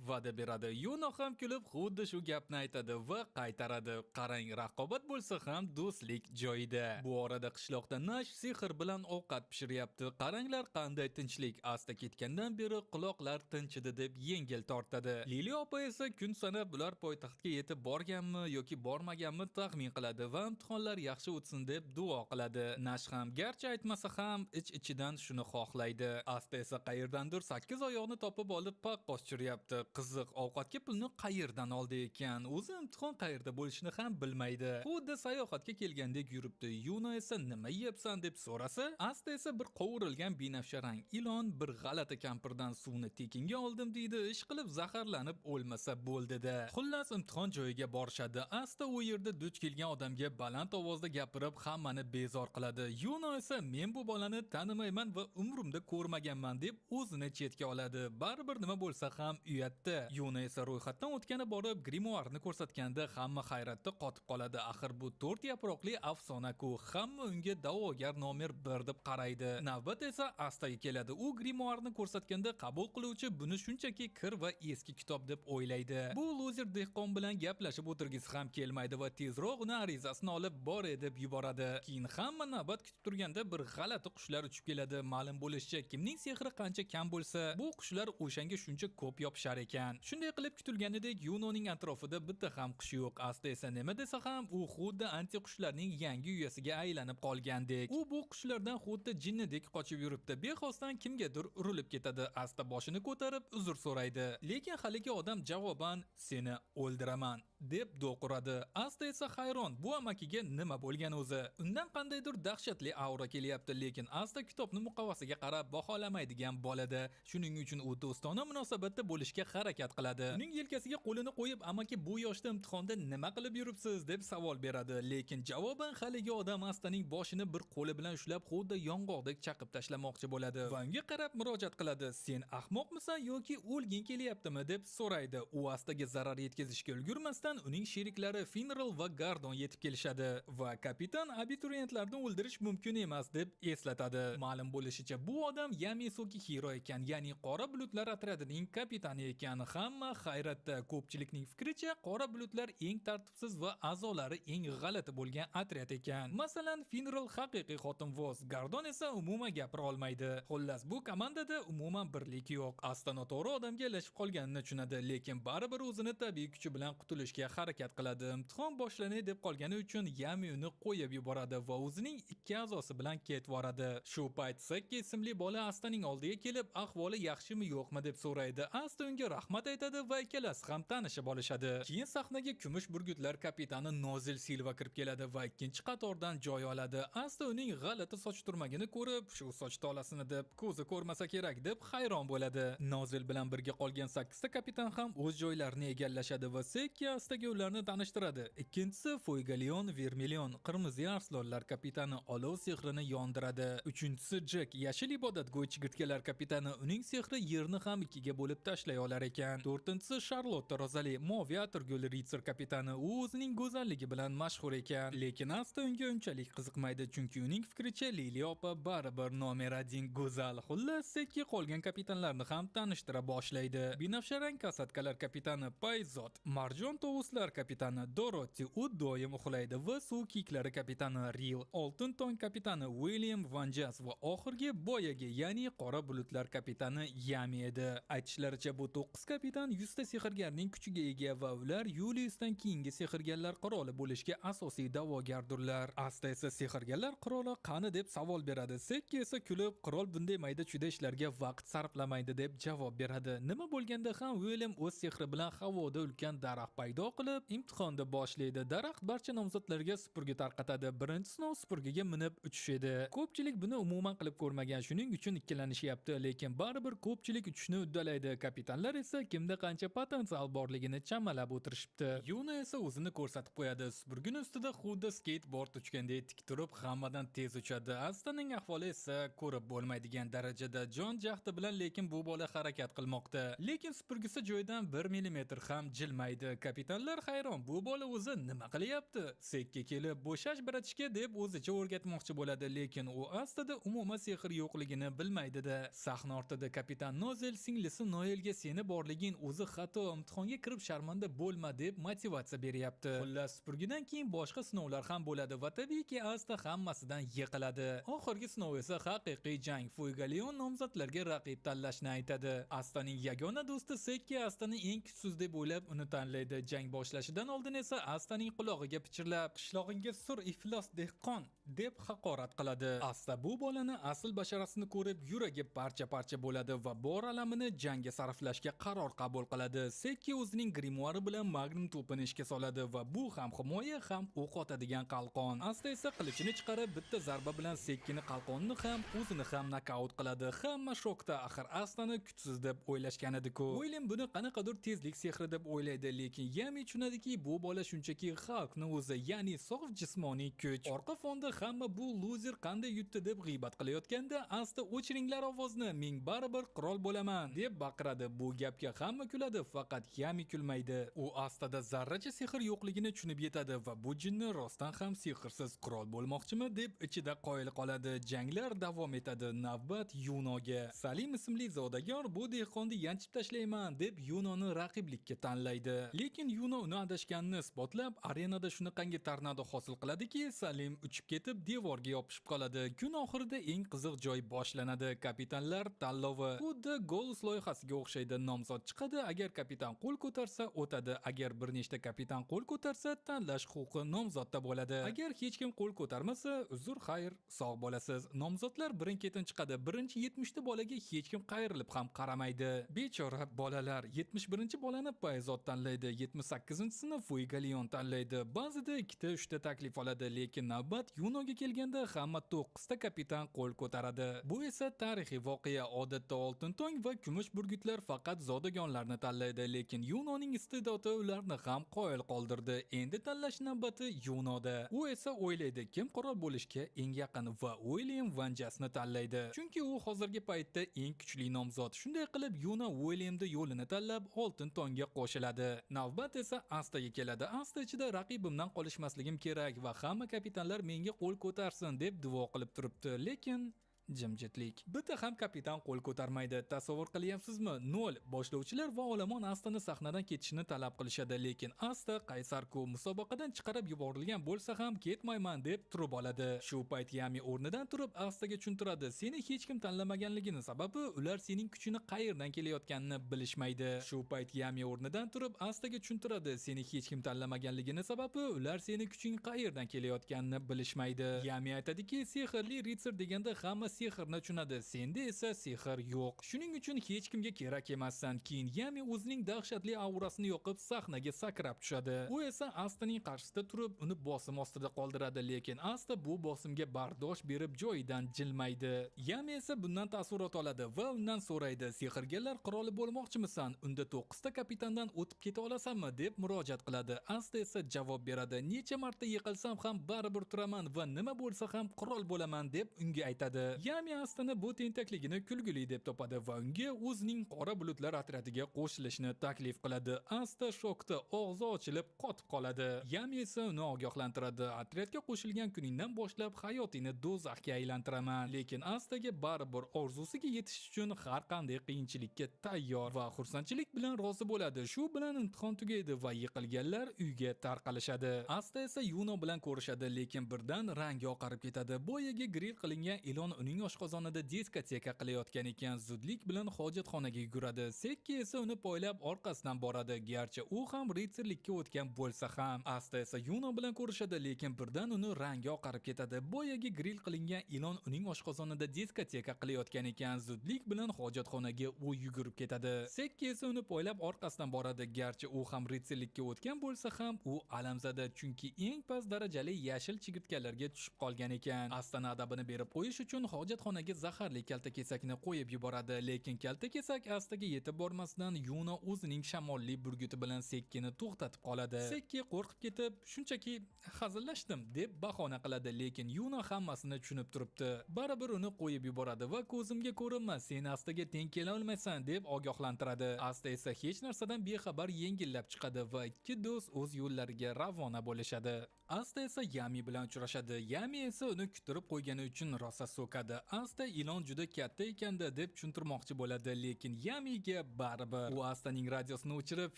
va'da beradi. Yuna ham kulib xuddi shu gapni aytadi va qaytaradi. Qarang, raqobat bo'lsa ham do'stlik joyida. Bu orada qishloqda Nash sehr bilan ovqat pishiryapti. Qaranglar qanday tinchlik. Asta ketgandan beri quloqlar tinchidi deb yengil tortadi. Lili opa esa kun sanab bular poytaxtga yetib borganmi yoki bormaganmi taxmin qiladi va imtihonlar yaxshi o'tsin deb duo qiladi. Nash ham garchi aytmasa ham ich-ichidan shuni xohlaydi. Asta esa qayerdandir 8 oyoqni topib olib paqqos tushiryapti. Qiziq, ovqatga pulni qayerdan oldi ekan? O'zi imtihon qayerda bo'lishini ham bilmaydi. Xuddi sayohatga kelgandek yuribdi. Yuna esa "Nima yeyapsan?" deb so'rasa, Asta esa bir qovurilgan binafsha rang ilon bir g'alati kampirdan suvni tekinga oldim deydi. Ish qilib zaharlanib o'lmasa bo'ldi-da. Xullas imtihon joyiga borishadi. Asta u yerda duch kelgan odamga baland ovozda gapirib hammani bezor qiladi. Yuna esa "Men bu bolani tanimayman va umrimda ko'rmaganman" deb o'zini chetga oladi. Baribir nima bo'lsa ham uyatda. Yuna esa ro'yxatdan o'tgani borib grimoarni ko'rsatganda hamma hayratda qotib qoladi. Axir bu 4 yaproqli afsona-ku. Hamma unga da'vogar nomer 1 deb qaraydi. Navbat esa Astaga keladi. U grimoarni ko'rsatganda qabul qiluvchi buni shunchaki kir va eski kitob deb o'ylaydi. Bu lozer dehqon bilan gaplashib o'tirgisi ham kelmaydi va tezroq uni arizasini olib bor deb yuboradi. Keyin hamma navbat kutib turganda bir g'alati qushlar uchib keladi. Ma'lum bo'lishicha, kimning sehri qancha kam bo'lsa, bu qushlar o'shanga shuncha ko'p yopishar ekan. Shunday qilib kutilganidek Yunoning atrofida bitta ham qush yo'q. Asta esa nima desa ham u xuddi anti qushlarning yangi uyasiga aylanib qolgandek. U bu qushlardan xuddi jinnidek qochib yuribdi. Bexosdan kimgadir urilib ketadi. Asta boshini ko'tarib uzr so'raydi. Lekin haligi odam javoban "Seni o'ldiraman" deb do'quradi. Asta esa hayron. Bu amakiga nima bo'lgan o'zi? Undan qandaydir dahshatli aura kelyapti, lekin Asta kitobni muqovasiga qarab baholamaydigan bo'ladi. Shuning uchun u do'stona munosabatda bo'lishga harakat qiladi. Uning yelkasiga qo'lini qo'yib, "Amaki, bu yoshda imtihonda nima qilib yuribsiz?" deb savol beradi. Lekin javoban haligi odam Astaning boshini bir qo'li bilan ushlab xuddi yong'oqdek chaqib tashlamoqchi bo'ladi va unga qarab murojaat qiladi. "Sen ahmoqmisan yoki o'lging kelyaptimi?" deb so'raydi. U Astaga zarar yetkazishga ulgurmasdan uning sheriklari Finral va Gardon yetib kelishadi va kapitan abituriyentlarni o'ldirish mumkin emas deb eslatadi. Ma'lum bo'lishicha, bu odam Yamisoki Hiro ekan, ya'ni Qora bulutlar atradining kapitani ekan. Hamma hayratda. Ko'pchilikning fikricha, Qora bulutlar eng tartibsiz va a'zolari eng g'alati bo'lgan otryad ekan. Masalan, Finral haqiqiy xotinvoz, Gardon esa umuman gapira olmaydi. Xullas, bu komandada umuman birlik yo'q. Asta noto'g'ri odamga ilashib qolganini tushunadi, lekin baribir o'zini tabiiy kuchi bilan qutulishga harakat qiladi. Imtihon boshlanay deb qolgani uchun Yami uni qo'yib yuboradi va o'zining 2 a'zosi bilan ketib boradi. Shu payt Sekki ismli bola Astaning oldiga kelib, ahvoli yaxshimi yo'qmi deb so'raydi. Asta unga rahmat aytadi va ikkalasi ham tanishib olishadi. Keyin sahnaga kumush burgutlar kapitani Nozil Silva kirib keladi va ikkinchi qatordan joy oladi. Asta uning g'alati soch turmagini ko'rib, shu soch tolasini deb ko'zi ko'rmasa kerak deb hayron bo'ladi. Nozil bilan birga qolgan 8 ta kapitan ham o'z joylarini egallashadi va Sekki Astaga ularni tanishtiradi. Ikkinchisi Foygalion Vermilion, qirmizi arslonlar kapitani, olov sehrini yondiradi. Uchinchisi Jack, yashil ibodatgo'y chigirtkalar kapitani, uning sehri yerni ham ikkiga bo'lib tashlay olar ekan. To'rtinchisi Charlotte Rozali, moviy atirgul ritsar kapitani, u o'zining go'zalligi bilan mashhur ekan, lekin Asta unga unchalik qiziqmaydi, chunki uning fikricha Lili opa baribir nomer 1 go'zal. Xullas, Sekki qolgan kapitanlarni ham tanishtira boshlaydi. Binafsharang kasatkalar kapitani Payzot, Marjon tovusi Ruslar kapitani Dorothy u doim uxlaydi va suv kiyiklari kapitani Ril, Oltin tong kapitani William Vanjas va oxirgi boyagi, ya'ni qora bulutlar kapitani Yami edi. Aytishlaricha bu 9 kapitan 100 ta sehrgarning kuchiga ega va ular Juliusdan keyingi sehrgarlar qiroli bo'lishga asosiy da'vogardirlar. Asta esa sehrgarlar qiroli qani deb savol beradi. Sekki esa kulib, qirol bunday mayda chuda ishlarga vaqt sarflamaydi deb javob beradi. Nima bo'lganda ham William o'z sehri bilan havoda ulkan daraxt paydo qilib, imtihonni boshlaydi. Daraxt barcha nomzodlarga supurgi tarqatadi. Birinchi sinov supurgiga minib uchish edi. Ko'pchilik buni umuman qilib ko'rmagan, shuning uchun ikkilanishyapti, lekin baribir ko'pchilik uchishni uddalaydi. Kapitanlar esa kimda qancha potensial borligini chamalab o'tirishibdi. Yuna esa o'zini ko'rsatib qo'yadi. Supurgini ustida xuddi skateboard uchgandek tik turib, hammadan tez uchadi. Astaning ahvoli esa ko'rib bo'lmaydigan darajada jon jahdi bilan, lekin bu bola harakat qilmoqda. Lekin supurgisi joyidan 1 millimetr ham jilmaydi. Kapitanlar hayron, bu bola o'zi nima qilyapti? Sekka kelib bo'shash biratishga deb o'zicha o'rgatmoqchi bo'ladi, lekin u aslida umuman sehr yo'qligini bilmaydi-da. Sahna ortida kapitan Nozel singlisi Noelga seni borliging o'zi xato, imtihonga kirib sharmanda bo'lma deb motivatsiya beryapti. Xullas, supurgidan keyin boshqa sinovlar ham bo'ladi va tabiiyki Asta hammasidan yiqiladi. Oxirgi sinov esa haqiqiy jang. Fuigalion nomzodlarga raqib tanlashni aytadi. Astaning yagona do'sti Sekki Astani eng kuchsiz deb o'ylab uni tanlaydi. Jang boshlashidan oldin esa Astaning qulog'iga pichirlab, qishlog'ingga sur iflos dehqon deb haqorat qiladi. Asta bu bolani asl basharasini ko'rib yuragi parcha-parcha bo'ladi va bor alamini jangga sarflashga qaror qabul qiladi. Sekki o'zining grimoari bilan magnum to'pini ishga soladi va bu ham himoya ham o'q otadigan qalqon. Asta esa qilichini chiqarib bitta zarba bilan Sekkini qalqonni ham o'zini ham nokaut qiladi. Hamma shokda, axir Astani kuchsiz deb o'ylashgan edi-ku. William buni qanaqadir tezlik sehri deb o'ylaydi, lekin Yami tushunadiki, bu bola shunchaki xalqni o'zi, ya'ni sof jismoniy kuch. Orqa fonda hamma bu loser qanday yutdi deb g'iybat qilayotganda Asta o'chiringlar ovozni, men baribir qirol bo'laman deb baqiradi. Bu gapga hamma kuladi, faqat Yami kulmaydi. U Astada zarracha sehr yo'qligini tushunib yetadi va bu jinni rostdan ham sehrsiz qirol bo'lmoqchimi deb ichida qoyil qoladi. Janglar davom etadi. Navbat Yunoga. Salim ismli zodagon bu dehqonni yanchib tashlayman deb Yunoni raqiblikka tanlaydi. Lekin Yuno uni adashganini isbotlab, arenada shunaqangi tornado hosil qiladiki, Salim uchib ketib devorga yopishib qoladi. Kun oxirida eng qiziq joy boshlanadi. Kapitanlar tanlovi. Xuddi Golus loyihasiga o'xshaydi. Nomzod chiqadi, agar kapitan qo'l ko'tarsa o'tadi. Agar bir nechta kapitan qo'l ko'tarsa, tanlash huquqi nomzodda bo'ladi. Agar hech kim qo'l ko'tarmasa, uzr xayr, sog' bo'lasiz. Nomzodlar birin-ketin chiqadi. Birinchi 70 ta bolaga hech kim qayrilib ham qaramaydi. Bechora bolalar. 71 bolani Payzod tanlaydi, 78-sini Fuigalion tanlaydi. Ba'zida 2-3 ta taklif oladi, lekin navbat Yunoga kelganda hamma 9 ta kapitan qo'l ko'taradi. Bu esa tarixiy voqea. Odatda oltin tong va kumush burgutlar faqat zodagonlarni tanlaydi, lekin Yunoning iste'dodi ularni ham qoyil qoldirdi. Endi tanlash navbati Yunoda. U esa o'ylaydi, kim qirol bo'lishga eng yaqin va William Vanjasni tanlaydi. Chunki u hozirgi paytda eng kuchli nomzod. Shunday qilib Yuno Williamda yo'lini tanlab oltin tongga qo'shiladi. Navbat esa Astaga keladi. Asta ichida raqibimdan qolishmasligim kerak va hamma kapitanlar menga qo'l ko'tarsin deb duo qilib turibdi, lekin jimjitlik. Bitta ham kapitan qo'l ko'tarmaydi. Tasavvur qilyapsizmi? 0. Boshlovchilar va olomon Astani sahnadan ketishini talab qilishadi, lekin Asta qaysar-ku, musobaqadan chiqarib yuborilgan bo'lsa ham ketmayman deb turib oladi. Shu payt Yami o'rnidan turib Astaga tushuntiradi. Seni hech kim tanlamaganligini sababi ular sening kuchini qayerdan kelayotganini bilishmaydi. Shu payt Yami o'rnidan turib Astaga tushuntiradi. Seni hech kim tanlamaganligini sababi ular sening kuching qayerdan kelayotganini bilishmaydi. Yami aytadiki, sehrli ritsar deganda hamma sehrni tushunadi, senda esa sehr yo'q. Shuning uchun hech kimga kerak emassan. Keyin Yami o'zining dahshatli aurasini yoqib sahnaga sakrab tushadi. U esa Astaning qarshisida turib uni bosim ostida qoldiradi, lekin Asta bu bosimga bardosh berib joyidan jilmaydi. Yami esa bundan taassurot oladi va undan so'raydi, sehrgarlar qiroli bo'lmoqchimisan? Unda 9 ta kapitandan o'tib keta olasanmi deb murojaat qiladi. Asta esa javob beradi, necha marta yiqilsam ham baribir turaman va nima bo'lsa ham qirol bo'laman deb unga aytadi. Yami Astani bu tentakligini kulgili deb topadi va unga o'zining qora bulutlar otryadiga qo'shilishni taklif qiladi. Asta shokda og'zi ochilib qotib qoladi. Yami esa uni ogohlantiradi. Otryadga qo'shilgan kuningdan boshlab hayotingni do'zaxga aylantiraman. Lekin Astaga baribir orzusiga yetish uchun har qanday qiyinchilikka tayyor va xursandchilik bilan rozi bo'ladi. Shu bilan imtihon tugaydi va yiqilganlar uyga tarqalishadi. Asta esa Yuno bilan ko'rishadi, lekin birdan rangi oqarib ketadi. Boyaga grill qilingan ilon uning oshqozonida diskoteka qilayotgan ekan. Zudlik bilan hojatxonaga yuguradi. Sekki esa uni poylab orqasidan boradi. Garchi u ham ritsarlikka o'tgan bo'lsa ham. Asta esa Yuno bilan ko'rishadi, lekin birdan uni rangi oqarib ketadi. Boyaga grill qilingan ilon uning oshqozonida diskoteka qilayotgan ekan. Zudlik bilan hojatxonaga u yugurib ketadi. Sekki esa uni poylab orqasidan boradi. Garchi u ham ritsarlikka o'tgan bo'lsa ham, u alamzada, chunki eng past darajali yashil chigirtkalarga tushib qolgan ekan. Astani adabini berib qo'yish uchun hojatxonaga zaharli kaltakesakni qo'yib yuboradi, lekin kaltakesak Astaga yetib bormasdan Yuno o'zining shamolli burguti bilan Sekkini to'xtatib qoladi. Sekki qo'rqib ketib, shunchaki hazillashdim deb bahona qiladi, lekin Yuno hammasini tushunib turibdi. Baribir uni qo'yib yuboradi va ko'zimga ko'rinma, sen Astaga teng kela olmaysan deb ogohlantiradi. Asta esa hech narsadan bexabar yengillab chiqadi va ikki do'st o'z yo'llariga ravona bo'lishadi. Asta esa Yami bilan uchrashadi. Yami esa uni kutirib qo'ygani uchun rosa so'kadi. Asta ilon juda katta ekanda deb tushuntirmoqchi bo'ladi, lekin Yamiga baribir. U Astaning radiosini o'chirib,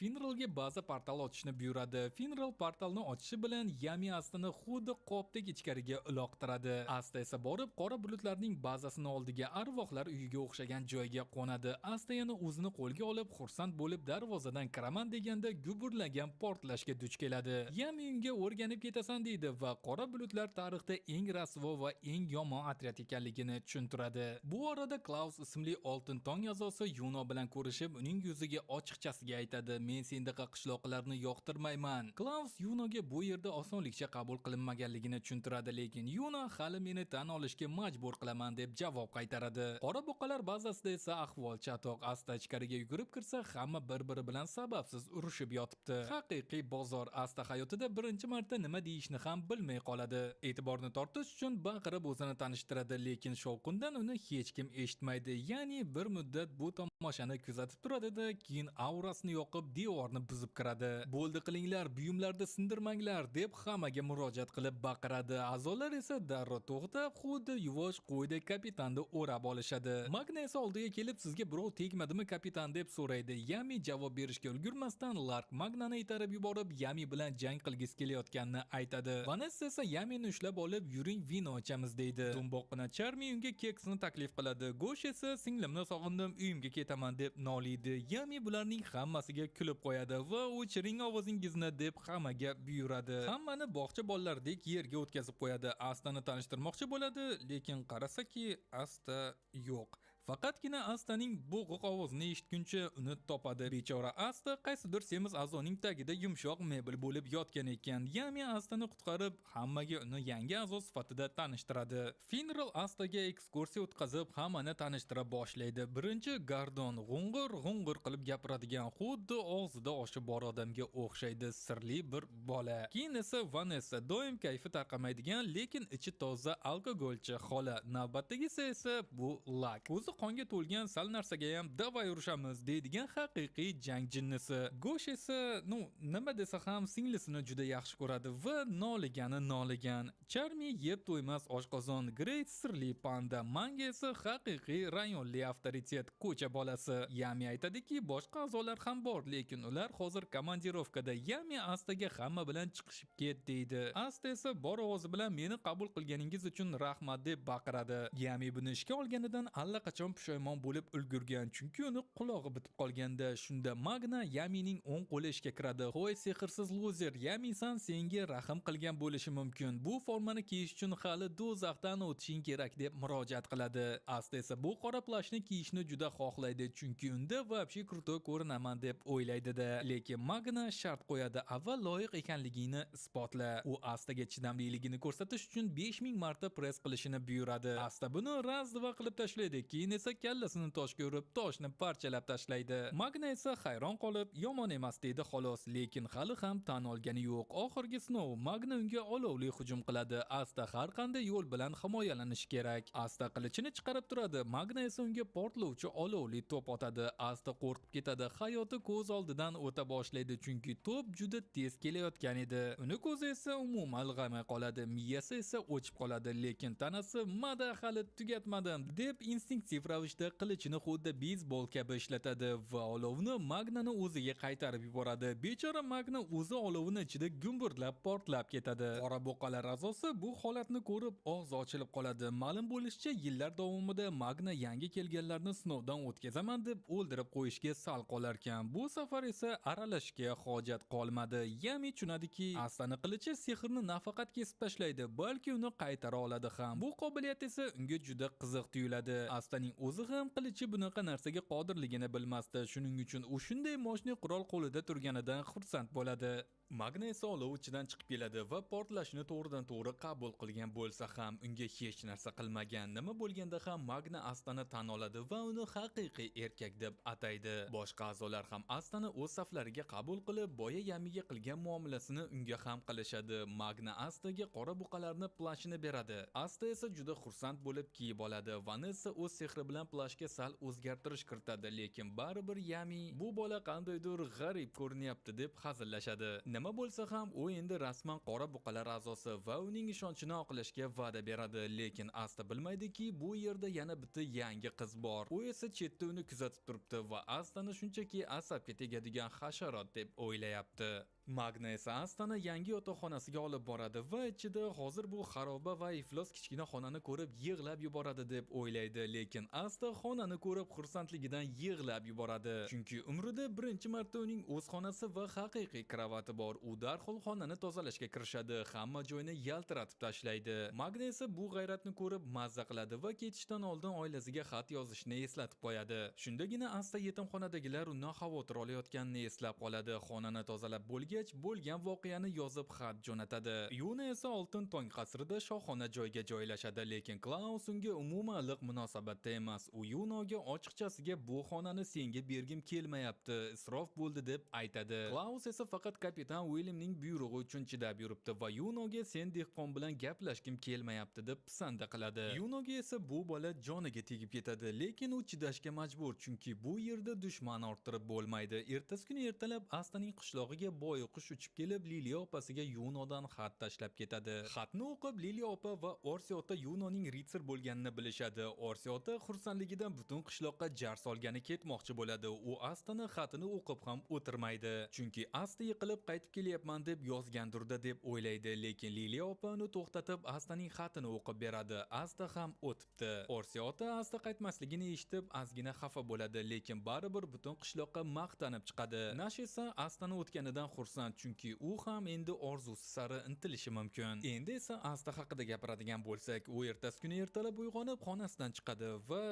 Finralga baza portal ochishni buyuradi. Finral portalni ochishi bilan Yami Astani xuddi qopdek ichkariga uloqtiradi. Asta esa borib qora bulutlarning bazasini oldiga, arvohlar uyiga o'xshagan joyga qo'nadi. Asta yana o'zini qo'lga olib, xursand bo'lib darvozadan kiraman deganda guburlagan portlashga duch keladi. Yami unga o'rganib ketasan deydi va qora bulutlar tarixda eng rasvo va eng yomon otryad ekanligini tushuntiradi. Bu orada Klaus ismli oltin tong a'zosi Yuno bilan ko'rishib, uning yuziga ochiqchasiga aytadi: "Men sendaqa qishloqlarni yoqtirmayman." Klaus Yunoga bu yerda osonlikcha qabul qilinmaganligini tushuntiradi, lekin Yuno hali meni tan olishga majbur qilaman deb javob qaytaradi. Qora buqalar bazasida esa ahvol chatoq. Asta ichkariga yugurib kirsa, hamma bir-biri bilan sababsiz urushib yotibdi. Haqiqiy bozor. Asta hayotida birinchi marta nima deyishni ham bilmay qoladi. E'tiborni tortish uchun baqirib o'zini tanishtiradi, lekin shovqindan uni hech kim eshitmaydi. Ya'ni bir muddat bu tomoshani kuzatib turadi-da, keyin aurasini yoqib devorni buzib kiradi. "Bo'ldi qilinglar, buyumlarni sindirmanglar" deb hammaga murojaat qilib baqiradi. A'zolar esa darrov to'xtab, xuddi yuvosh qo'ydek kapitanni o'rab olishadi. Magna esa oldiga kelib, "Sizga birov tegmadimi kapitan?" deb so'raydi. Yami javob berishga ulgurmasdan Lark Magnani itarib yuborib, Yami bilan jang qilgisi kelayotganini aytadi. Vanessa esa Yamini ushlab olib, "Yuring vino ichamiz" deydi. Dumboqqina Charmi unga keksni taklif qiladi. Go'sh esa "Singlimni sog'indim, uyimga ketaman" deb noliydi. Yami bularning hammasiga kulib qo'yadi va "O'chiring ovozingizni" deb hammaga buyuradi. Hammani bog'cha bolalaridek yerga o'tkazib qo'yadi. Astani tanishtirmoqchi bo'ladi, lekin qarasaki, Asta yo'q. Faqatgina Astaning bo'g'iq ovozini eshitguncha uni topadi. Bechora Asta qaysidir semiz a'zoning tagida yumshoq mebel bo'lib yotgan ekan. Yami Astani qutqarib, hammaga uni yangi a'zo sifatida tanishtiradi. Finral Astaga ekskursiya o'tkazib, hammani tanishtira boshlaydi. Birinchi Gardon g'ung'ir qilib gapiradigan, xuddi og'zida oshi bor odamga o'xshaydi, sirli bir bola. Keyin esa Vanessa, doim kayfi tarqamaydigan, lekin ichi toza alkogolchi xola. Navbatdagisi esa bu Lak. O'zi qonga to'lgan, sal narsaga ham davay urushamiz deydigan haqiqiy jang jinnisi. Go'sh esa, nima desa ham singlisini juda yaxshi ko'radi va noligan. Charmi yeb to'ymas oshqozon, Great sirli panda, Manga esa haqiqiy rayonli avtoritet, ko'cha bolasi. Yami aytadiki, boshqa a'zolar ham bor, lekin ular hozir komandirovkada. Yami Astaga hamma bilan chiqishib ket deydi. Asta esa bor ovozi bilan "Meni qabul qilganingiz uchun rahmat" deb baqiradi. Yami buni ishga olganidan allaqachon pushaymon bo'lib ulgurgan, chunki uni qulog'i bitib qolganda. Shunda Magna Yamining o'ng qo'li ishga kiradi. "Hoy sehrsiz loser, Yami-san senga rahm qilgan bo'lishi mumkin. Bu formani kiyish uchun hali do'zaxdan o'tishing kerak" deb murojaat qiladi. Asta esa bu qora plashni kiyishni juda xohlaydi, chunki unda vobshe kruto ko'rinaman deb o'ylaydi-da. Lekin Magna shart qo'yadi: "Avval loyiq ekanligingni isbotla." U Astaga chidamliligini ko'rsatish uchun 5000 marta press qilishini buyuradi. Asta buni razva qilib tashlaydi. Keyin esa kallasini toshga urib, toshni parchalab tashlaydi. Magna esa hayron qolib, yomon emas deydi xolos, lekin hali ham tan olgani yo'q. Oxirgi sinov Magna unga olovli hujum qiladi. Asta har qanday yo'l bilan himoyalanish kerak. Asta qilichini chiqarib turadi. Magna esa unga portlovchi olovli to'p otadi. Asta qo'rqib ketadi. Hayoti ko'z oldidan o'ta boshlaydi, chunki to'p juda tez kelayotgan edi. Uni ko'zi esa umuman ilg'amay qoladi. Miyasi esa o'chib qoladi, lekin tanasi "Mada hali tugatmadim" deb instinktiv ravishda qilichini xuddi beysbol kabi ishlatadi va olovni Magnani o'ziga qaytarib yuboradi. Bechora Magna o'zi olovni ichida gumburlab portlab ketadi. Qora buqalar a'zosi bu holatni ko'rib og'zi ochilib qoladi. Ma'lum bo'lishicha, yillar davomida Magna yangi kelganlarni sinovdan o'tkazaman deb o'ldirib qo'yishga sal qolarkan. Bu safar esa aralashishga hojat qolmadi. Yami tushunadiki, Astani qilichi sehrni nafaqat kesib tashlaydi, balki uni qaytara oladi ham. Bu qobiliyat esa unga juda qiziq tuyuladi. Astaning o'zi ham qilichi bunaqa narsaga qodirligini bilmasdi. Shuning uchun u shunday moshni qurol qo'lida turganidan xursand bo'ladi. Magna esa olov ichidan chiqib keladi va portlashni to'g'ridan to'g'ri qabul qilgan bo'lsa ham unga hech narsa qilmagan. Nima bo'lganda ham Magna Astani tan oladi va uni haqiqiy erkak deb ataydi. Boshqa a'zolar ham Astani o'z saflariga qabul qilib, boya Yamiga qilgan muomalasini unga ham qilishadi. Magna Astaga qora buqalarni plashini beradi. Asta esa juda xursand bo'lib kiyib oladi. Vanessa o'z sehri bilan plashga sal o'zgartirish kiritadi, lekin baribir Yami bu bola qandaydir g'arib ko'rinyapti deb hazillashadi. Nima bo'lsa ham u endi rasman qora buqalar a'zosi va uning ishonchini oqlashga va'da beradi, lekin Asta bilmaydiki, bu yerda yana bitta yangi qiz bor. U esa chetda uni kuzatib turibdi va Astani shunchaki asabga tegadigan hasharot deb o'ylayapti. Magna esa Astani yangi yotoqxonasiga olib boradi va ichida hozir bu xaroba va iflos kichkina xonani ko'rib yig'lab yuboradi deb o'ylaydi, lekin Asta xonani ko'rib xursandligidan yig'lab yuboradi. Chunki umrida birinchi marta uning o'z xonasi va haqiqiy kravati bor. U darhol xonani tozalashga kirishadi, hamma joyni yaltiratib tashlaydi. Magna esa bu g'ayratni ko'rib mazza qiladi va ketishdan oldin oilasiga xat yozishni eslatib qo'yadi. Shundagina Asta yetimxonadagilar undan xavotir olayotganini eslab qoladi. Xonani tozalab bo'lgan voqeani yozib xat jo'natadi. Yuna esa oltin tong qasrida shohona joyga joylashadi, lekin Klaus unga umuman iliq munosabatda emas. U Yunoga ochiqchasiga bu xonani senga bergim kelmayapti, isrof bo'ldi deb aytadi. Klaus esa faqat kapitan Williamning buyrug'i uchun chidab yuribdi va Yunoga sen dehqon bilan gaplashgim kelmayapti deb pisanda qiladi. Yunoga esa bu bola joniga tegib ketadi, lekin u chidashga majbur, chunki bu yerda dushman orttirib bo'lmaydi. Ertasi kuni ertalab Astaning qishlog'iga boy qush uchib kelib Liliya opasiga Yunodan xat tashlab ketadi. Xatni o'qib Liliya opa va Orsi ota Yunoning ritsar bo'lganini bilishadi. Orsi ota xursandligidan butun qishloqqa jar solgani ketmoqchi bo'ladi. U Astani xatini o'qib ham o'tirmaydi, chunki Asta yiqilib qaytib kelyapman deb yozgandirda deb o'ylaydi, lekin Liliya opa uni to'xtatib Astaning xatini o'qib beradi. Asta ham o'tibdi. Orsi ota Asta qaytmasligini eshitib ozgina xafa bo'ladi, lekin baribir butun qishloqqa maqtanib chiqadi. Nash esa Astani o'tganidan xursand, chunki u ham endi orzusi sari intilishi mumkin. Endi esa Asta haqida gapiradigan bo'lsak, u ertasi kuni ertalab uyg'onib xonasidan chiqadi va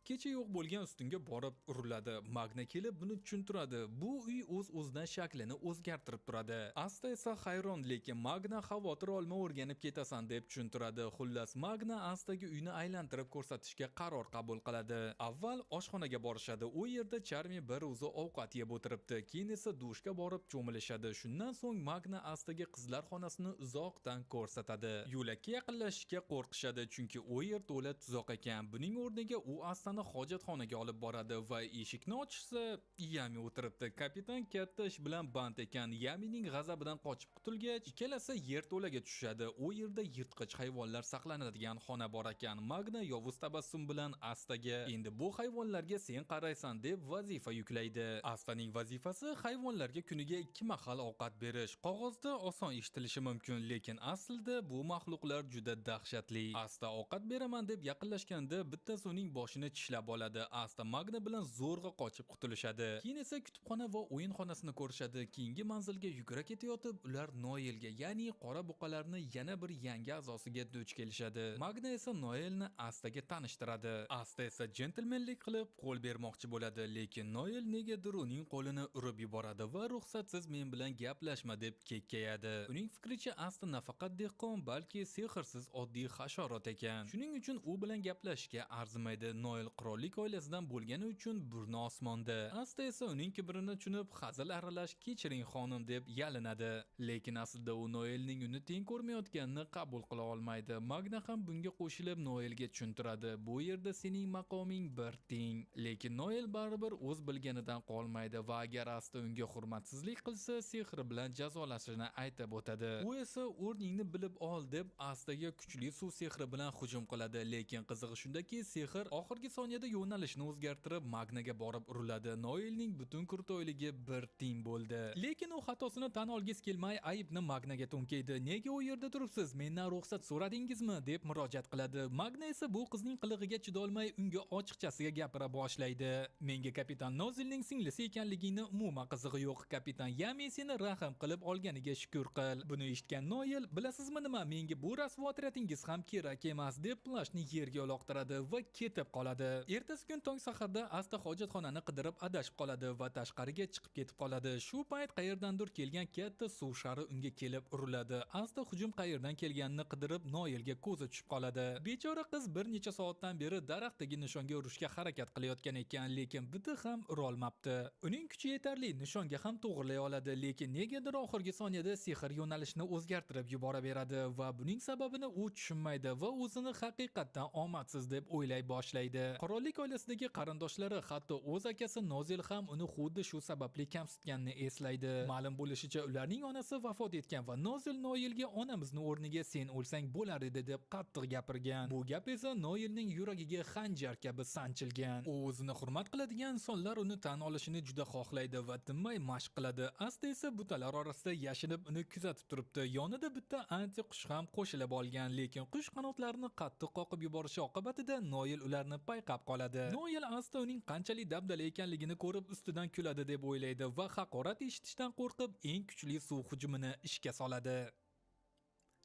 kecha yo'q bo'lgan ustunga borib uriladi. Magna kelib buni tushuntiradi. Bu uy o'z-o'zidan shaklini o'zgartirib turadi. Asta esa hayron, lekin Magna xavotir olma, o'rganib ketasan deb tushuntiradi. Xullas, Magna Astaga uyni aylantirib ko'rsatishga qaror qabul qiladi. Avval oshxonaga borishadi. U yerda Charmi bir o'zi ovqat yeb o'tiribdi. Keyin esa dushga borib cho'milishadi. Shundan so'ng Magna Astaga qizlar xonasini uzoqdan ko'rsatadi. Yo'lakka yaqinlashishga qo'rqishadi, chunki u yer to'la tuzoq ekan. Buning o'rniga u Asta hojatxonaga olib boradi va eshikni ochsa, Yami o'tiribdi. Kapitan katta ish bilan band ekan. Yamining g'azabidan qochib qutulgach, ikkalasi yerto'laga tushadi. U yerda yirtqich hayvonlar saqlanadigan xona bor ekan. Magna yovuz tabassum bilan Astaga endi bu hayvonlarga sen qaraysan deb vazifa yuklaydi. Astaning vazifasi hayvonlarga kuniga 2 mahal ovqat berish. Qog'ozda oson eshitilishi mumkin, lekin aslida bu mahluqlar juda dahshatli. Asta ovqat beraman deb yaqinlashganda bittasi uning boshini tishlab oladi. Asta Magna bilan zo'rg'a qochib qutulishadi. Keyin esa kutubxona va o'yin xonasini ko'rishadi. Keyingi manzilga yugura ketayotib, ular Noelga, ya'ni qora buqalarni yana bir yangi a'zosiga duch kelishadi. Magna esa Noelni Astaga tanishtiradi. Asta esa jentelmenlik qilib qo'l bermoqchi bo'ladi, lekin Noel negadir uning qo'lini urib yuboradi va ruxsatsiz men bilan gaplashma deb kekkayadi. Uning fikricha Asta nafaqat dehqon, balki sehrsiz oddiy hasharot ekan. Shuning uchun u bilan gaplashishga arzimaydi. Noel qirollik oilasidan bo'lgani uchun burni osmonda. Asta esa uning kibrini tushunib, hazil aralash kechiring xonim deb yalinadi. Lekin aslida u Noelning uni teng ko'rmayotganini qabul qila olmaydi. Magna ham bunga qo'shilib Noelga tushuntiradi. Bu yerda sening maqoming bir teng. Lekin Noel baribir o'z bilganidan qolmaydi va agar Asta unga hurmatsizlik qilsa, sehri bilan jazolashini aytib o'tadi. U esa o'rningni bilib ol deb Astaga kuchli suv sehri bilan hujum qiladi. Lekin qizig'i shundaki, sehr oxirgi soniyada yo'nalishni o'zgartirib Magnaga borib uriladi. Noelning butun kurtoyligi bir teng bo'ldi. Lekin u xatosini tan olgisi kelmay aybni Magnaga to'nkaydi. Nega u yerda turibsiz? Mendan ruxsat so'radingizmi deb murojaat qiladi. Magna esa bu qizning qilig'iga chidolmay unga ochiqchasiga gapira boshlaydi. Menga kapitan Nozilning singlisi ekanligingni umuman qizig'i yo'q. Kapitan Yami seni rahm qilib olganiga shukr qil. Buni eshitgan Noel, bilasizmi nima? Menga bu rasvoatiratingiz ham kerak emas deb plashni yerga uloqtiradi va ketib qoladi. Ertasi kun tong saharda Asta hojatxonani qidirib adashib qoladi va tashqariga chiqib ketib qoladi. Shu payt qayerdandir kelgan katta suv shari unga kelib uriladi. Asta hujum qayerdan kelganini qidirib Noelga ko'zi tushib qoladi. Bechora qiz bir necha soatdan beri daraxtdagi nishonga urishga harakat qilayotgan ekan, lekin bitta ham urolmabdi. Uning kuchi yetarli, nishonga ham to'g'rilay oladi, lekin negadir oxirgi soniyada sehr yo'nalishini o'zgartirib yuboraveradi va buning sababini u tushunmaydi va o'zini haqiqatdan omadsiz deb o'ylay boshlaydi. Qirollik oilasidagi qarindoshlari, hatto o'z akasi Nozil ham uni xuddi shu sababli kamsitganini eslaydi. Ma'lum bo'lishicha, ularning onasi vafot etgan va Nozil Noelga onamizni o'rniga sen o'lsang bo'lar edi deb qattiq gapirgan. Bu gap esa Noelning yuragiga xanjar kabi sanchilgan. U o'zini hurmat qiladigan insonlar uni tan olishini juda xohlaydi va tinmay mashq qiladi. Asta esa butalar orasida yashinib uni kuzatib turibdi. Yonida bitta anti qush ham qo'shilib olgan, lekin qush qanotlarini qattiq qoqib yuborishi oqibatida Noel ularni payqab qoladi. Noel Asta uning qanchalik dabdala ekanligini ko'rib ustidan kuladi deb o'ylaydi va haqorat eshitishdan qo'rqib eng kuchli suv hujumini ishga soladi.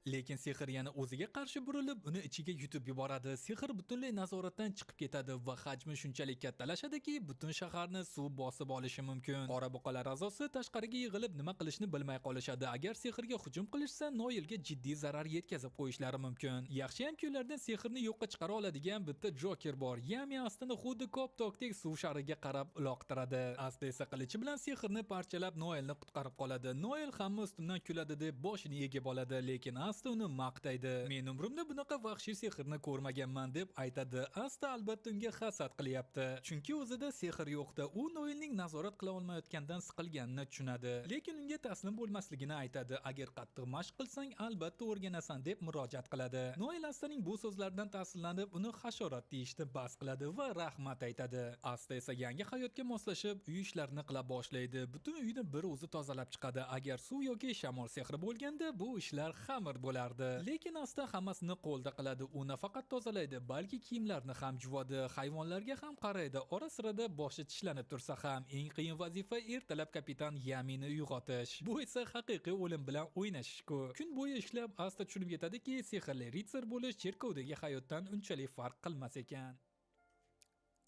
Lekin sehr yana o'ziga qarshi burilib, uni ichiga yutib yuboradi. Sehr butunlay nazoratdan chiqib ketadi va hajmi shunchalik kattalashadiki, butun shaharni suv bosib olishi mumkin. Qora buqalar a'zosi tashqariga yig'ilib nima qilishni bilmay qolishadi. Agar sehrga hujum qilishsa, Noelga jiddiy zarar yetkazib qo'yishlari mumkin. Yaxshiyamki ulardan sehrni yo'qqa chiqara oladigan bitta Joker bor. Yami Astani xuddi koptokdek suv shariga qarab uloqtiradi. Asta esa qilichi bilan sehrni parchalab Noelni qutqarib qoladi. Noel hamma ustimdan kuladi deb boshini egib oladi, lekin Asta uni maqtaydi. Men umrimda bunaqa vahshiy sehrni ko'rmaganman deb aytadi. Asta albatta unga hasad qilyapti. Chunki o'zida sehr yo'qda. U Noelning nazorat qila olmayotgandan siqilganini tushunadi. Lekin unga taslim bo'lmasligini aytadi. Agar qattiq mashq qilsang, albatta o'rganasan deb murojaat qiladi. Noel Astaning bu so'zlaridan ta'sirlanib, uni hasharot deyishni bas qiladi va rahmat aytadi. Asta esa yangi hayotga moslashib, uy ishlarini qila boshlaydi. Butun uyni bir o'zi tozalab chiqadi. Agar suv yoki shamol sehri bo'lganda, bu ishlar xamir bo'lardi. Lekin Asta hammasini qo'lda qiladi. U nafaqat tozalaydi, balki kiyimlarni ham juvadi, hayvonlarga ham qaraydi. Ora-sirada boshi tishlanib tursa ham, eng qiyin vazifa ertalab kapitan Yamini uyg'otish. Bu esa haqiqiy o'lim bilan o'ynashish-ku. Kun bo'yi ishlab Asta tushunib yetadiki, sehrli ritsar bo'lish cherkovdagi hayotdan unchalik farq qilmas ekan.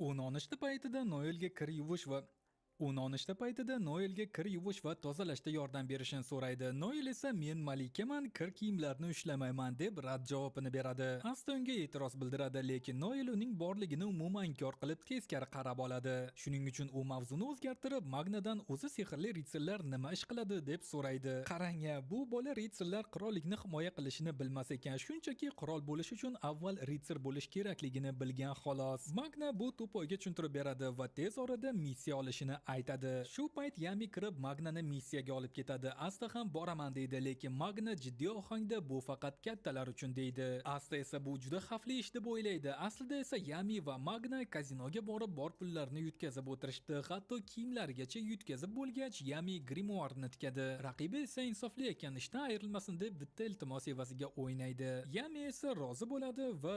U nonushta paytida Noelga kir yuvish va tozalashda yordam berishini so'raydi. Noel esa men malikaman, kir kiyimlarni ushlamayman deb rad javobini beradi. Asta unga e'tiroz bildiradi, lekin Noel uning borligini umuman inkor qilib teskari qarab oladi. Shuning uchun u mavzuni o'zgartirib, Magnadan o'zi sehrli ritsarlar nima ish qiladi deb so'raydi. Qarang-a, bu bola ritsarlar qirollikni himoya qilishini bilmas ekan, shunchaki qirol bo'lish uchun avval ritsar bo'lish kerakligini bilgan xolos. Magna bu to'poyga tushuntirib beradi va tez orada missiya olishini aytadi. Shu payt Yami kirib Magnani missiyaga olib ketadi. Asta ham boraman deydi, lekin Magna jiddiy ohangda bu faqat kattalar uchun deydi. Asta esa bu juda xavfli ish deb o'ylaydi. Aslida esa Yami va Magna kazinoga borib bor pullarini yutkazib o'tirishdi. Hatto kiyimlarigacha yutkazib bo'lgach, Yami grimoarni tikadi. Raqibi esa insofli ekan, ishdan ayrilmasin deb bitta iltimos evaziga o'ynaydi. Yami esa rozi bo'ladi va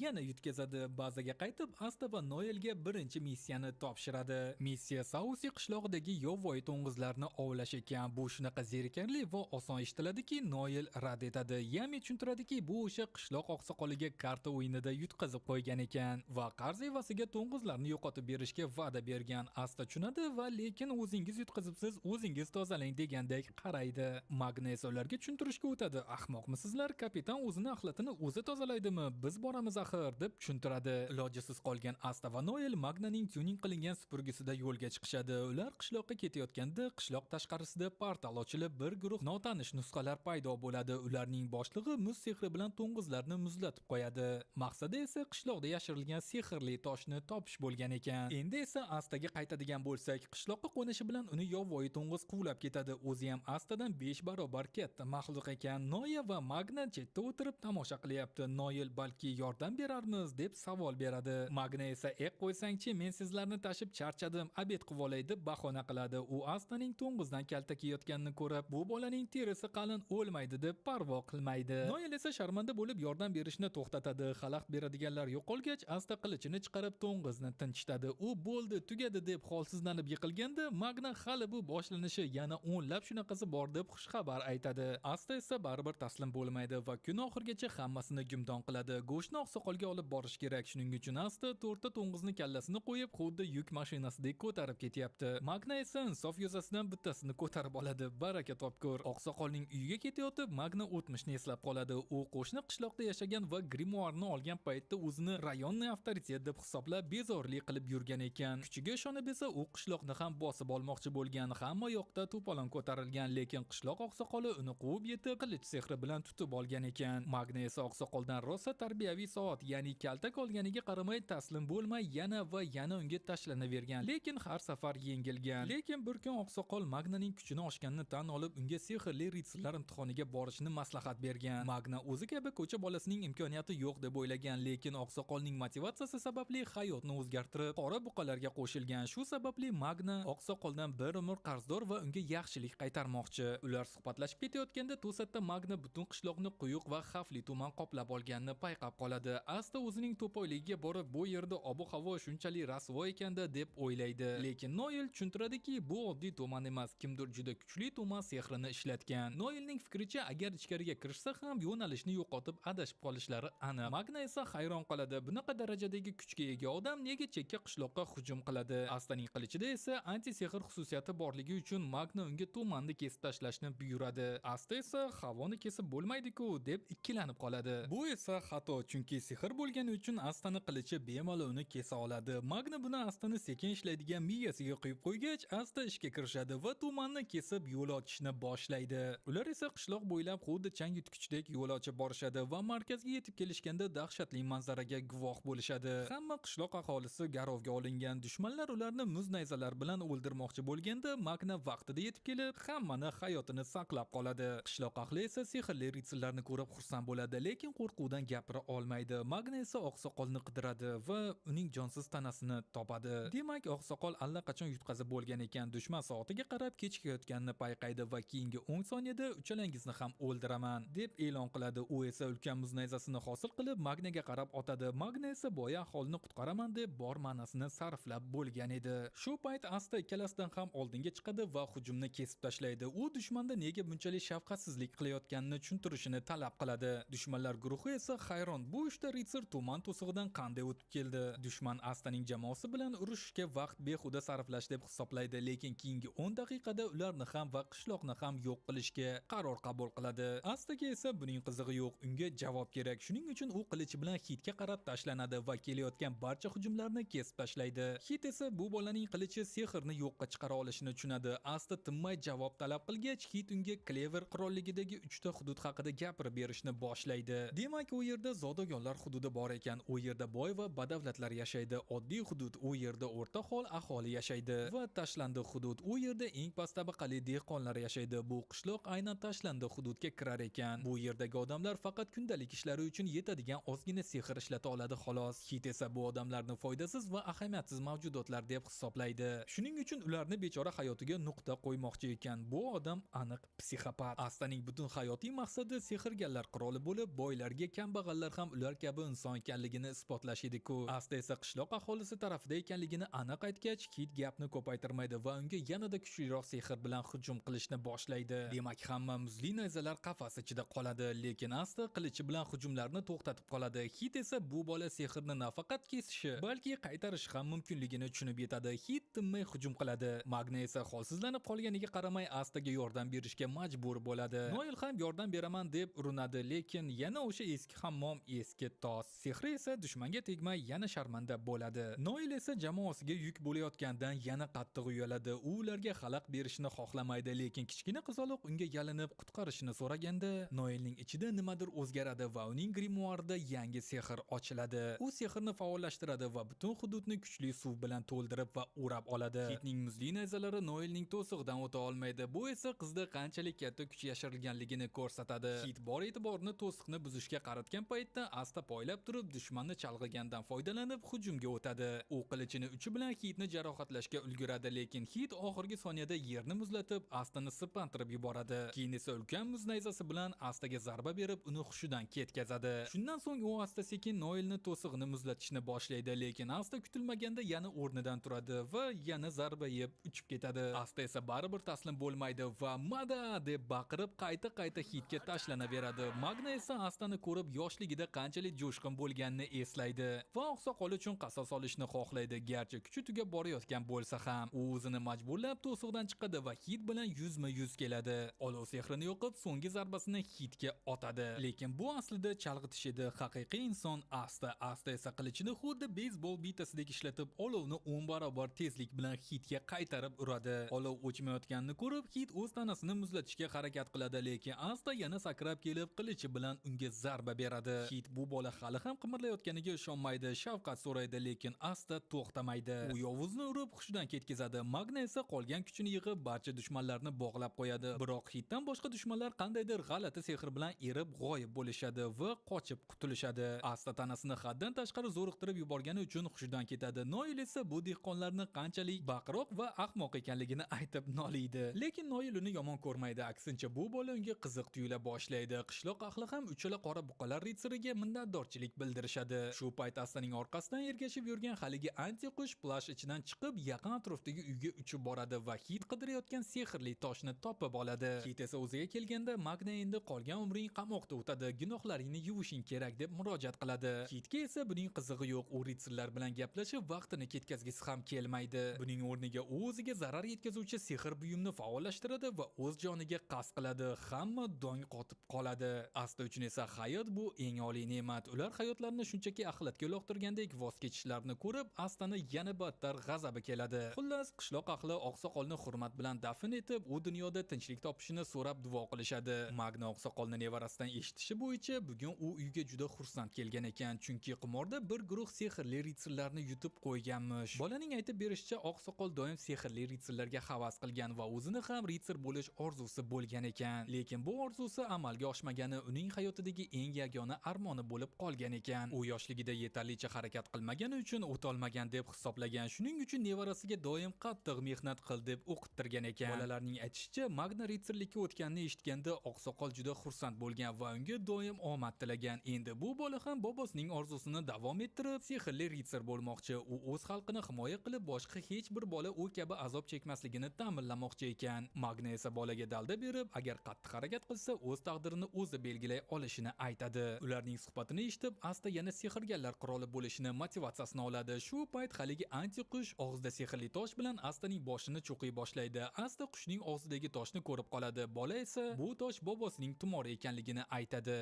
yana yutkazadi. Bazaga qaytib, Asta va Noelga birinchi missiyani topshiradi. Missiya South Lucy qishlog'idagi yovvoyi to'ng'izlarni ovlash ekan. Bu shunaqa zerikarli va oson eshitiladiki, Noel rad etadi. Yami tushuntiradiki, bu o'sha qishloq oqsoqoliga karta o'yinida yutqazib qo'ygan ekan va qarz evasiga to'ng'izlarni yo'qotib berishga va'da bergan. Asta tushunadi va lekin o'zingiz yutqazibsiz, o'zingiz tozalang degandek qaraydi. Magna esa ularga tushuntirishga o'tadi. Ahmoqmisizlar, kapitan o'zini axlatini o'zi tozalaydimi? Biz boramiz axir deb tushuntiradi. Ilojisiz qolgan Asta va Noel Magnaning tuning qilingan supurgisida yo'lga chiqishadi. Ular qishloqqa ketayotganda qishloq tashqarisida portal ochilib, bir guruh notanish nusxalar paydo bo'ladi. Ularning boshlig'i muz sehri bilan to'ng'izlarni muzlatib qo'yadi. Maqsadi esa qishloqda yashirilgan sehrli toshni topish bo'lgan ekan. Endi esa Astaga qaytadigan bo'lsak, qishloqqa qo'nishi bilan uni yovvoyi to'ng'iz quvlab ketadi. O'zi ham Astadan 5 barobar katta maxluq ekan. Noya va Magna chetda o'tirib tomosha qilyapti. Noel balki yordam berarmiz deb savol beradi. Magna esa qo'ysangchi, men sizlarni tashib charchadim, abed qilib olay deb bahona qiladi. U Astaning to'ng'izdan kalta kiyayotganini ko'rib, bu bolaning terisi qalin, o'lmaydi deb parvo qilmaydi. Noel esa sharmanda bo'lib yordam berishni to'xtatadi. Xalaqt beradiganlar yo'qolgach, Asta qilichini chiqarib to'ng'izni tinchitadi. U bo'ldi, tugadi deb holsizlanib yiqilganda, Magna hali bu boshlanishi, yana o'nlab shunaqasi bor deb xushxabar aytadi. Asta esa baribir taslim bo'lmaydi va kun oxirigacha hammasini gumdon qiladi. Go'shtni oqsoqolga olib borish kerak. Shuning uchun Asta to'rtta to'ng'izni kallasini qo'yib, xuddi yuk mashinasidek ko'tarib ketyapti. Magna esa insof yuzasidan bittasini ko'tarib oladi. Baraka topkur. Oqsoqolning uyiga ketayotib, Magna o'tmishni eslab qoladi. U qo'shni qishloqda yashagan va grimoarni olgan paytda o'zini rayonniy avtoritet deb hisoblab, bezorlik qilib yurgan ekan. Kuchiga ishonib esa u qishloqni ham bosib olmoqchi bo'lgan. Hamma yoqda to'polon ko'tarilgan, lekin qishloq oqsoqoli uni quvib yetib, qilich sehri bilan tutib olgan ekan. Magna esa oqsoqoldan rosa tarbiyaviy soat, ya'ni kaltak olganiga qaramay taslim bo'lmay yana va yana unga tashlanavergan, lekin har safar yengilgan. Lekin bir kun oqsoqol Magnaning kuchini oshganini tan olib, unga sehrli ritsarlar imtihoniga borishni maslahat bergan. Magna o'zi kabi ko'cha bolasining imkoniyati yo'q deb o'ylagan, lekin oqsoqolning motivatsiyasi sababli hayotni o'zgartirib, qora buqalarga qo'shilgan. Shu sababli Magna oqsoqoldan bir umr qarzdor va unga yaxshilik qaytarmoqchi. Ular suhbatlashib ketayotganda to'satda Magna butun qishloqni quyuq va xavfli tuman qoplab olganini payqab qoladi. Asta o'zining to'poyligiga borib, bu yerda ob-havo shunchalik rasvo ekanda deb o'ylaydi. Lekin Noel tushuntiradiki, bu oddiy tuman emas, kimdir juda kuchli tuman sehrini ishlatgan. Noelning fikricha, agar ichkariga kirishsa ham yo'nalishni yo'qotib adashib qolishlari aniq. Magna esa hayron qoladi. Bunaqa darajadagi kuchga ega odam nega chekka qishloqqa hujum qiladi? Astaning qilichida esa anti-sehr xususiyati borligi uchun Magna unga tumanni kesib tashlashni buyuradi. Asta esa havoni kesib bo'lmaydi-ku deb ikkilanib qoladi. Bu esa xato, chunki sehr bo'lgani uchun Astani qilichi bemalol uni kesa oladi. Magna buni Astani sekin ishlaydigan miyasiga quyib qo'ygach, Asta ishga kirishadi va tumanni kesib yo'l ochishni boshlaydi. Ular esa qishloq bo'ylab xuddi chang yutgichdek yo'l ochib borishadi va markazga yetib kelishganda dahshatli manzaraga guvoh bo'lishadi. Hamma qishloq aholisi garovga olingan. Dushmanlar ularni muz nayzalar bilan o'ldirmoqchi bo'lganda, Magna vaqtida yetib kelib, hammani hayotini saqlab qoladi. Qishloq ahli esa sehrli ritsarlarni ko'rib xursand bo'ladi, lekin qo'rquvdan gapira olmaydi. Magna esa oqsoqolni qidiradi va uning jonsiz tanasini topadi. Demak, oqsoqol allaqachon yutqazib bo'lgan ekan. Dushman soatiga qarab kechikayotganini payqaydi va keyingi 10 soniyada uchalangizni ham o'ldiraman deb e'lon qiladi. U esa ulkan muz nayzasini hosil qilib Magnaga qarab otadi. Magna esa boya aholini qutqaraman deb bor ma'nosini sarflab bo'lgan edi. Shu payt Asta ikkalasidan ham oldinga chiqadi va hujumni kesib tashlaydi. U dushmanda nega bunchalik shafqatsizlik qilayotganini tushuntirishini talab qiladi. Dushmanlar guruhi esa hayron. Bu ishda ritsar tuman to'sig'idan qanday o'tib keldi? Dushman Astaning jamoasi bilan urushishga vaqt behuda sarflash deb hisoblaydi, lekin keyingi 10 daqiqada ularni ham va qishloqni ham yo'q qilishga qaror qabul qiladi. Astaga esa buning qizig'i yo'q, unga javob kerak. Shuning uchun u qilichi bilan Hitga qarab tashlanadi va kelayotgan barcha hujumlarni kesib tashlaydi. Hit esa bu bolaning qilichi sehrni yo'qqa chiqara olishini tushunadi. Asta tinmay javob talab qilgach, Hit unga Clever qirolligidagi 3 ta hudud haqida gapirib berishni boshlaydi. Demak, u yerda zodagonlar hududi bor ekan. U yerda boy va badavlatlar yashaydi. Oddiy hudud, u yerda o'rta hol aholi yashaydi va tashlandi hudud, u yerda eng past tabaqali dehqonlar yashaydi. Bu qishloq aynan tashlandi hududga kirar ekan. Bu yerdagi odamlar faqat kundalik ishlari uchun yetadigan ozgina sehr ishlata oladi xolos. Hit esa bu odamlarni foydasiz va ahamiyatsiz mavjudotlar deb hisoblaydi. Shuning uchun ularni bechora hayotiga nuqta qo'ymoqchi ekan. Bu odam aniq psixopat. Astaning butun hayotiy maqsadi sehrgarlar qiroli bo'lib, boylarga kambag'allar ham ular kabi inson ekanligini isbotlash edi-ku. Asta esa qishloq aholisi tarafida ekanligini aniq aytgach, Hit gapni ko'paytirmaydi va unga yanada kuchliroq sehr bilan hujum qilishni boshlaydi. Demak, hamma muzli nayzalar qafas ichida qoladi, lekin Asta qilichi bilan hujumlarni to'xtatib qoladi. Hit esa bu bola sehrni nafaqat kesishi, balki qaytarishi ham mumkinligini tushunib yetadi. Hit tinmay hujum qiladi. Magna esa holsizlanib qolganiga qaramay Astaga yordam berishga majbur bo'ladi. Noel ham yordam beraman deb urinadi, lekin yana o'sha eski hammom, eski tos. Sehri esa dushmanga tegmay yana sharmanda bo'ladi. Noel esa jamoasiga yuk bo'layotgandan yana qattiq uyaladi. U ularga xalaq berishni xohlamaydi, lekin kichkina qizaloq unga yalinib qutqarishini so'raganda, Noelning ichida nimadir o'zgaradi va uning grimoarida yangi sehr ochiladi. U sehrni faollashtiradi va butun hududni kuchli suv bilan to'ldirib va o'rab oladi. Hitning muzli nayzalari Noelning to'sig'idan o'ta olmaydi. Bu esa qizda qanchalik katta kuch yashirilganligini ko'rsatadi. Hit bor e'tiborini to'siqni buzishga qaratgan paytda Asta poylab turib dushmanni chalg'igandan foydalanib hujumga o'tadi. U qilichini uchi bilan Hitni jarohatlashga ulguradi, lekin Hit oxirgi soniyada yerni muzlatib Astani sirpantirib yuboradi. Keyin esa ulkan muz nayzasi bilan Astaga zarba berib uni hushidan ketkazadi. Shundan so'ng u asta-sekin Noelni to'sig'ini muzlatishni boshlaydi, lekin Asta kutilmaganda yana o'rnidan turadi va yana zarba yeb uchib ketadi. Asta esa baribir taslim bo'lmaydi va "Mada!" deb baqirib qayta Hitga tashlanaveradi. Magna esa Astani ko'rib yoshligida qanchalik jo'shqin bo'lganini eslaydi va oqsoqol uchun qasos olishni xohlaydi, garchi kuchi tugab borayotgan bo'lsa ham. U o'zini majburlab to'siqdan chiqadi va Hit bilan yuzma-yuz keladi. Olov sehrini yo'qib, so'nggi zarbasini Hitga otadi. Lekin bu aslida chalg'itish edi. Haqiqiy inson Asta esa qilichini xuddi beysbol bitasidek ishlatib, olovni 10 barobar tezlik bilan Hitga qaytarib uradi. Olov o'chmayotganini ko'rib, Hit o'z tanasini muzlatishga harakat qiladi, lekin Asta yana sakrab kelib qilichi bilan unga zarba beradi. Hit bu bola hali ham qimirlayotganiga ishonmaydi, shafqat so'raydi, lekin Asta to'xtamaydi. U yovuzni urib hushidan ketkazadi. Magna esa qolgan kuchini yig'ib barcha dushmanlarni bog'lab qo'yadi. Biroq Hitdan boshqa dushmanlar qandaydir g'alati sehr bilan erib g'oyib bo'lishadi va qochib qutulishadi. Asta tanasini haddan tashqari zo'riqtirib yuborgani uchun hushidan ketadi. Noel esa bu dehqonlarni qanchalik baqiroq va ahmoq ekanligini aytib noliydi. Lekin Noel uni yomon ko'rmaydi. Aksincha bu bola unga qiziq tuyula boshlaydi. Qishloq ahli ham uchala qora buqalar ritsariga minnatdorchilik bildirishadi. Shu payt Astaning orqasidan ergashib yurgan haligi antiqush plash ichidan chiqib yaqin atrofdagi uyga uchib boradi va Hit qidirayotgan sehrli toshni topib oladi. Hit esa o'ziga kelganda Magna endi qolgan umring qamoqda o'tadi, gunohlaringni yuvishing kerak deb murojaat qiladi. Hitga esa buning qizig'i yo'q. U ritsarlar bilan gaplashib vaqtini ketkazgisi ham kelmaydi. Buning o'rniga u o'ziga zarar yetkazuvchi sehr buyumni faollashtiradi va o'z joniga qasd qiladi. Hamma dong qotib qoladi. Asta uchun esa hayot bu eng oliy ne'mat. Ular hayotlarini shunchaki axlatga uloqtirgandek voz kechishlarini ko'rib, Astani yana battar g'azabi keladi. Xullas, qishloq ahli oqsoqolni hurmat bilan dafn etib, u dunyoda tinchlik topishini so'rab duo qilishadi. Magna oqsoqolni nevarasidan eshitishi bo'yicha bugun u uyga juda xursand kelgan ekan, chunki qimorda bir guruh sehrli ritsarlarni yutib qo'yganmish. Bolaning aytib berishicha, oqsoqol doim sehrli ritsarlarga havas qilgan va o'zini ham ritsar bo'lish orzusi bo'lgan ekan. Lekin bu orzusi amalga oshmagani uning hayotidagi eng yagona armoni bo'lib qolgan ekan. U yoshligida yetarlicha harakat qilmagani uchun o'tolmagan deb hisoblagan. Shuning uchun nevarasiga doim qattiq mehnat qil deb o'qittirgan ekan. Bolalarning aytishicha, Magna ritsarlikka o'tganini eshitganda oqsoqol juda xursand bo'lgan va unga doim omad tilagan. Endi bu bola ham bobosining orzusini davom ettirib, sehrli ritsar bo'lmoqchi. U o'z xalqini himoya qilib, boshqa hech bir bola u kabi azob chekmasligini ta'minlamoqchi ekan. Magna esa bolaga dalda berib, agar qattiq harakat qilsa, o'z taqdirini o'zi belgilay olishini aytadi. Ularning suhbatini eshitib, Asta yana sehrgarlar qiroli bo'lishini motivatsiyasini oladi. Shu payt haligi antiqush og'zida sehrli tosh bilan Astaning boshini cho'qiy boshlaydi. Asta qushning og'zidagi toshni ko'rib qoladi. Bola esa bu tosh bobosining tumori ekanligini aytadi.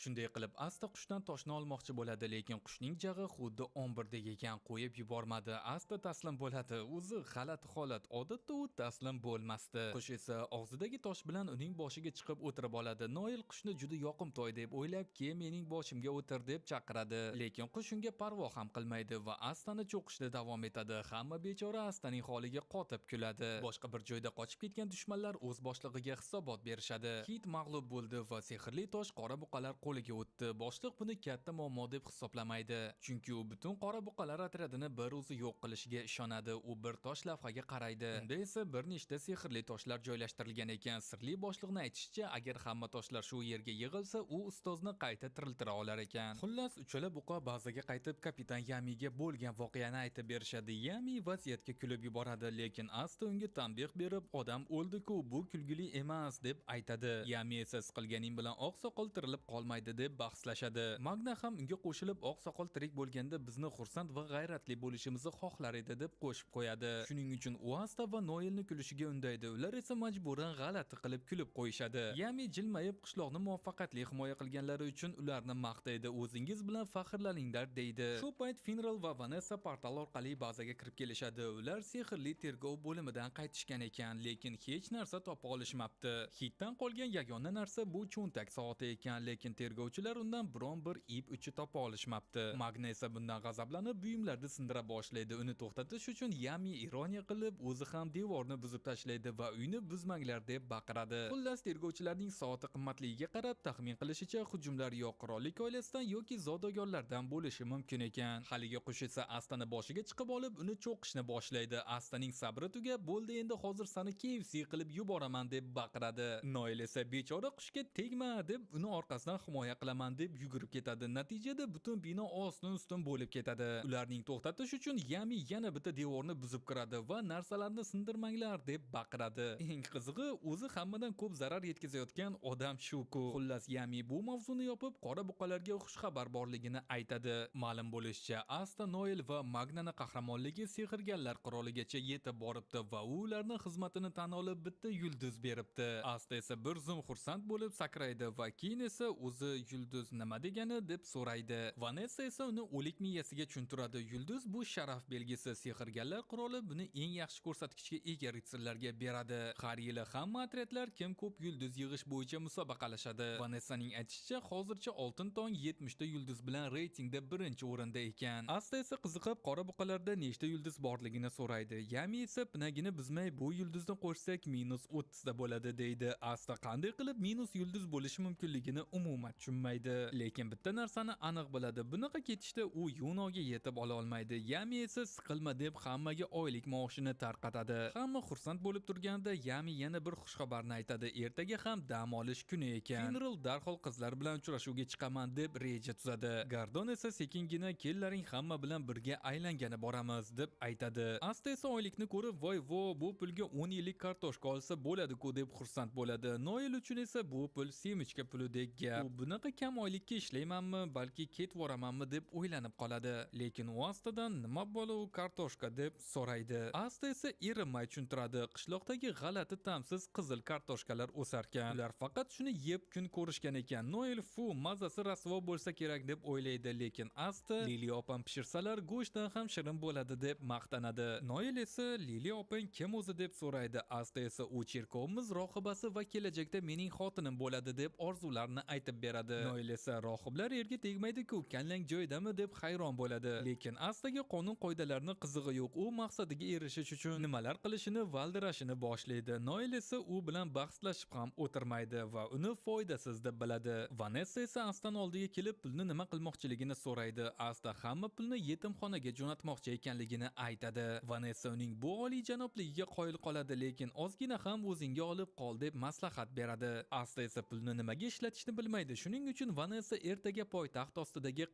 Shunday qilib Asta qushdan toshni olmoqchi bo'ladi, lekin qushning jag'i xuddi ombirdek ekan, qo'yib yubormadi. Asta taslim bo'ladi. O'zi g'alati holat. Odatda u taslim bo'lmasdi. Qush esa og'zidagi tosh bilan uning boshiga chiqib o'tirib oladi. Noel qushni juda yoqimtoy deb o'ylab, "Kel mening boshimga o'tir" deb chaqiradi. Lekin qush unga parvo ham qilmaydi va Astani cho'qishda davom etadi. Hamma bechora Astaning holiga qotib kuladi. Boshqa bir joyda qochib ketgan dushmanlar o'z boshlig'iga hisobot berishadi. Hit mag'lub bo'ldi va sehrli tosh qora buqalar qo'liga o'tdi. Boshliq buni katta muammo deb hisoblamaydi, chunki u butun qora buqalar otryadini bir o'zi yo'q qilishiga ishonadi. U bir tosh lavhaga qaraydi. Unda esa bir nechta sehrli toshlar joylashtirilgan ekan. Sirli boshliqning aytishicha, agar hamma toshlar shu yerga yig'ilsa, u ustozni qayta tiriltira olar ekan. Xullas, uchala buqa bazaga qaytib kapitan Yamiga bo'lgan voqeani aytib berishadi. Yami vaziyatga kulib yuboradi, lekin Asta unga tanbeh berib, odam o'ldi-ku, bu kulgili emas deb aytadi. Yami esa siqilganing bilan oqsoqol tirilib qolmaydi deb bahslashadi. Magna ham unga qo'shilib, oqsoqol tirik bo'lganda bizni xursand va g'ayratli bo'lishimizni xohlar edi deb qo'shib qo'yadi. Shuning uchun u Asta va Noelni kulishiga undaydi. Ular esa majburan g'alati qilib kulib qo'yishadi. Yami jilmayib qishloqni muvaffaqiyatli himoya qilganlari uchun ularni maqtaydi. O'zingiz bilan faxrlaninglar deydi. Shu payt Finral va Vanessa portal orqali bazaga kirib kelishadi. Ular sehrli tergov bo'limidan qaytishgan ekan, lekin hech narsa topa olishmabdi. Hitdan qolgan yagona narsa bu cho'ntak soati ekan, lekin tergovchilar undan biron bir ip uchi topa olishmabdi. Magna esa bundan g'azablanib buyumlarni sindira boshlaydi. Uni to'xtatish uchun Yami ironiya qilib, o'zi ham devorni buzib tashlaydi va uyni buzmanglar deb baqiradi. Xullas, tergovchilarning soati qimmatligiga qarab taxmin qilishicha, hujumlar yo qirollik oilasidan yoki zodagonlardan bo'lishi mumkin ekan. Haligi qush esa Astani boshiga chiqib olib, uni cho'qishni boshlaydi. Astaning sabri tugab, bo'ldi endi hozir seni KFC qilib yuboraman deb baqiradi. Noel esa bechora qushga tegma deb uni orqasidan himoya qilaman deb yugurib ketadi. Natijada butun bino ostin-ustin bo'lib ketadi. Ularning to'xtatish uchun Yami yana bitta devorni buzib kiradi va narsalarni sindirmanglar deb baqiradi. Eng qizig'i, o'zi hammadan ko'p zarar yetkazayotgan odam shu-ku. Xullas, Yami bu mavzuni yopib, qora buqalarga xush xabar borligini aytadi. Ma'lum bo'lishicha, Asta, Noel va Magnani qahramonligi sehrgarlar qiroligacha yetib boribdi va u ularning xizmatini tan olib bitta yulduz beribdi. Asta esa bir zum xursand bo'lib sakraydi va keyin esa o'zi yulduz nima degani deb so'raydi. Vanessa esa uni o'lik miyasiga tushuntiradi. Yulduz bu sharaf belgisi. Sehrgarlar qiroli buni eng yaxshi ko'rsatkichga ega ritsarlarga beradi. Har yili hamma otryadlar kim ko'p yulduz yig'ish bo'yicha musobaqalashadi. Vanessaning aytishicha, hozircha Oltin tong 70 ta yulduz bilan reytingda birinchi o'rinda ekan. Asta esa qiziqib qora buqalarda nechta yulduz borligini so'raydi. Yami esa pinagini buzmay bu yulduzni qo'shsak -30 ta bo'ladi deydi. Asta qanday qilib minus yulduz bo'lishi mumkinligini umuman tushunmaydi. Lekin bitta narsani aniq biladi. Bunaqa ketishda u Yunoga yetib ola olmaydi. Yami esa siqilma deb hammaga oylik maoshini tarqatadi. Hamma xursand bo'lib turganda Yami yana bir xushxabarni aytadi. Ertaga ham dam olish kuni ekan. Finral darhol qizlar bilan uchrashuvga chiqaman deb reja tuzadi. Gardon esa sekingina kellaring hamma bilan birga aylangani boramiz deb aytadi. Asta esa oylikni ko'rib, voy vo, bu pulga 10 yillik kartoshka olsa bo'ladi-ku deb xursand bo'ladi. Noel uchun esa bu pul semichka pulidek gap. U bunaqa kam oylikka ishlaymanmi, balki ketvoramanmi deb o'ylanib qoladi. Lekin u Astadan nima bo'lu kartoshka deb so'raydi. Asta esa erinmay tushuntiradi. Qishloqdagi g'alati ta'msiz qizil kartoshkalar o'sarkan. Ular faqat shuni yeb kun ko'rishgan ekan. Noel fu mazasi rasvo bo'lsa kerak deb o'ylaydi, lekin Asta Lili opam pishirsalar go'shtdan ham shirin bo'ladi deb maqtanadi. Noel esa Lili opang kim o'zi deb so'raydi. Asta esa u cherkovimiz rohibasi va kelajakda mening xotinim bo'ladi deb orzularni aytib beradi. Noel esa rohiblar yerga tegmaydi-ku, kallang joyidami deb hayron bo'ladi. Lekin Astaga qonun qoidalarni qizig'i yo'q. U maqsadiga erishish uchun nimalar qilishini valdirashini boshlaydi. Noel esa u bilan bahslashib ham o'tirmaydi va uni foydasiz deb biladi. Vanessa esa Astani oldiga kelib pulni nima qilmoqchiligini so'raydi. Asta hamma pulni yetimxonaga jo'natmoqchi ekanligini aytadi. Vanessa uning bu oliyjanobligiga qoyil qoladi, lekin ozgina ham o'zingga olib qol deb maslahat beradi. Asta esa pulni nimaga ishlatishni bilmaydi. Shuning uchun Vanessa ertaga poytaxt ostidagi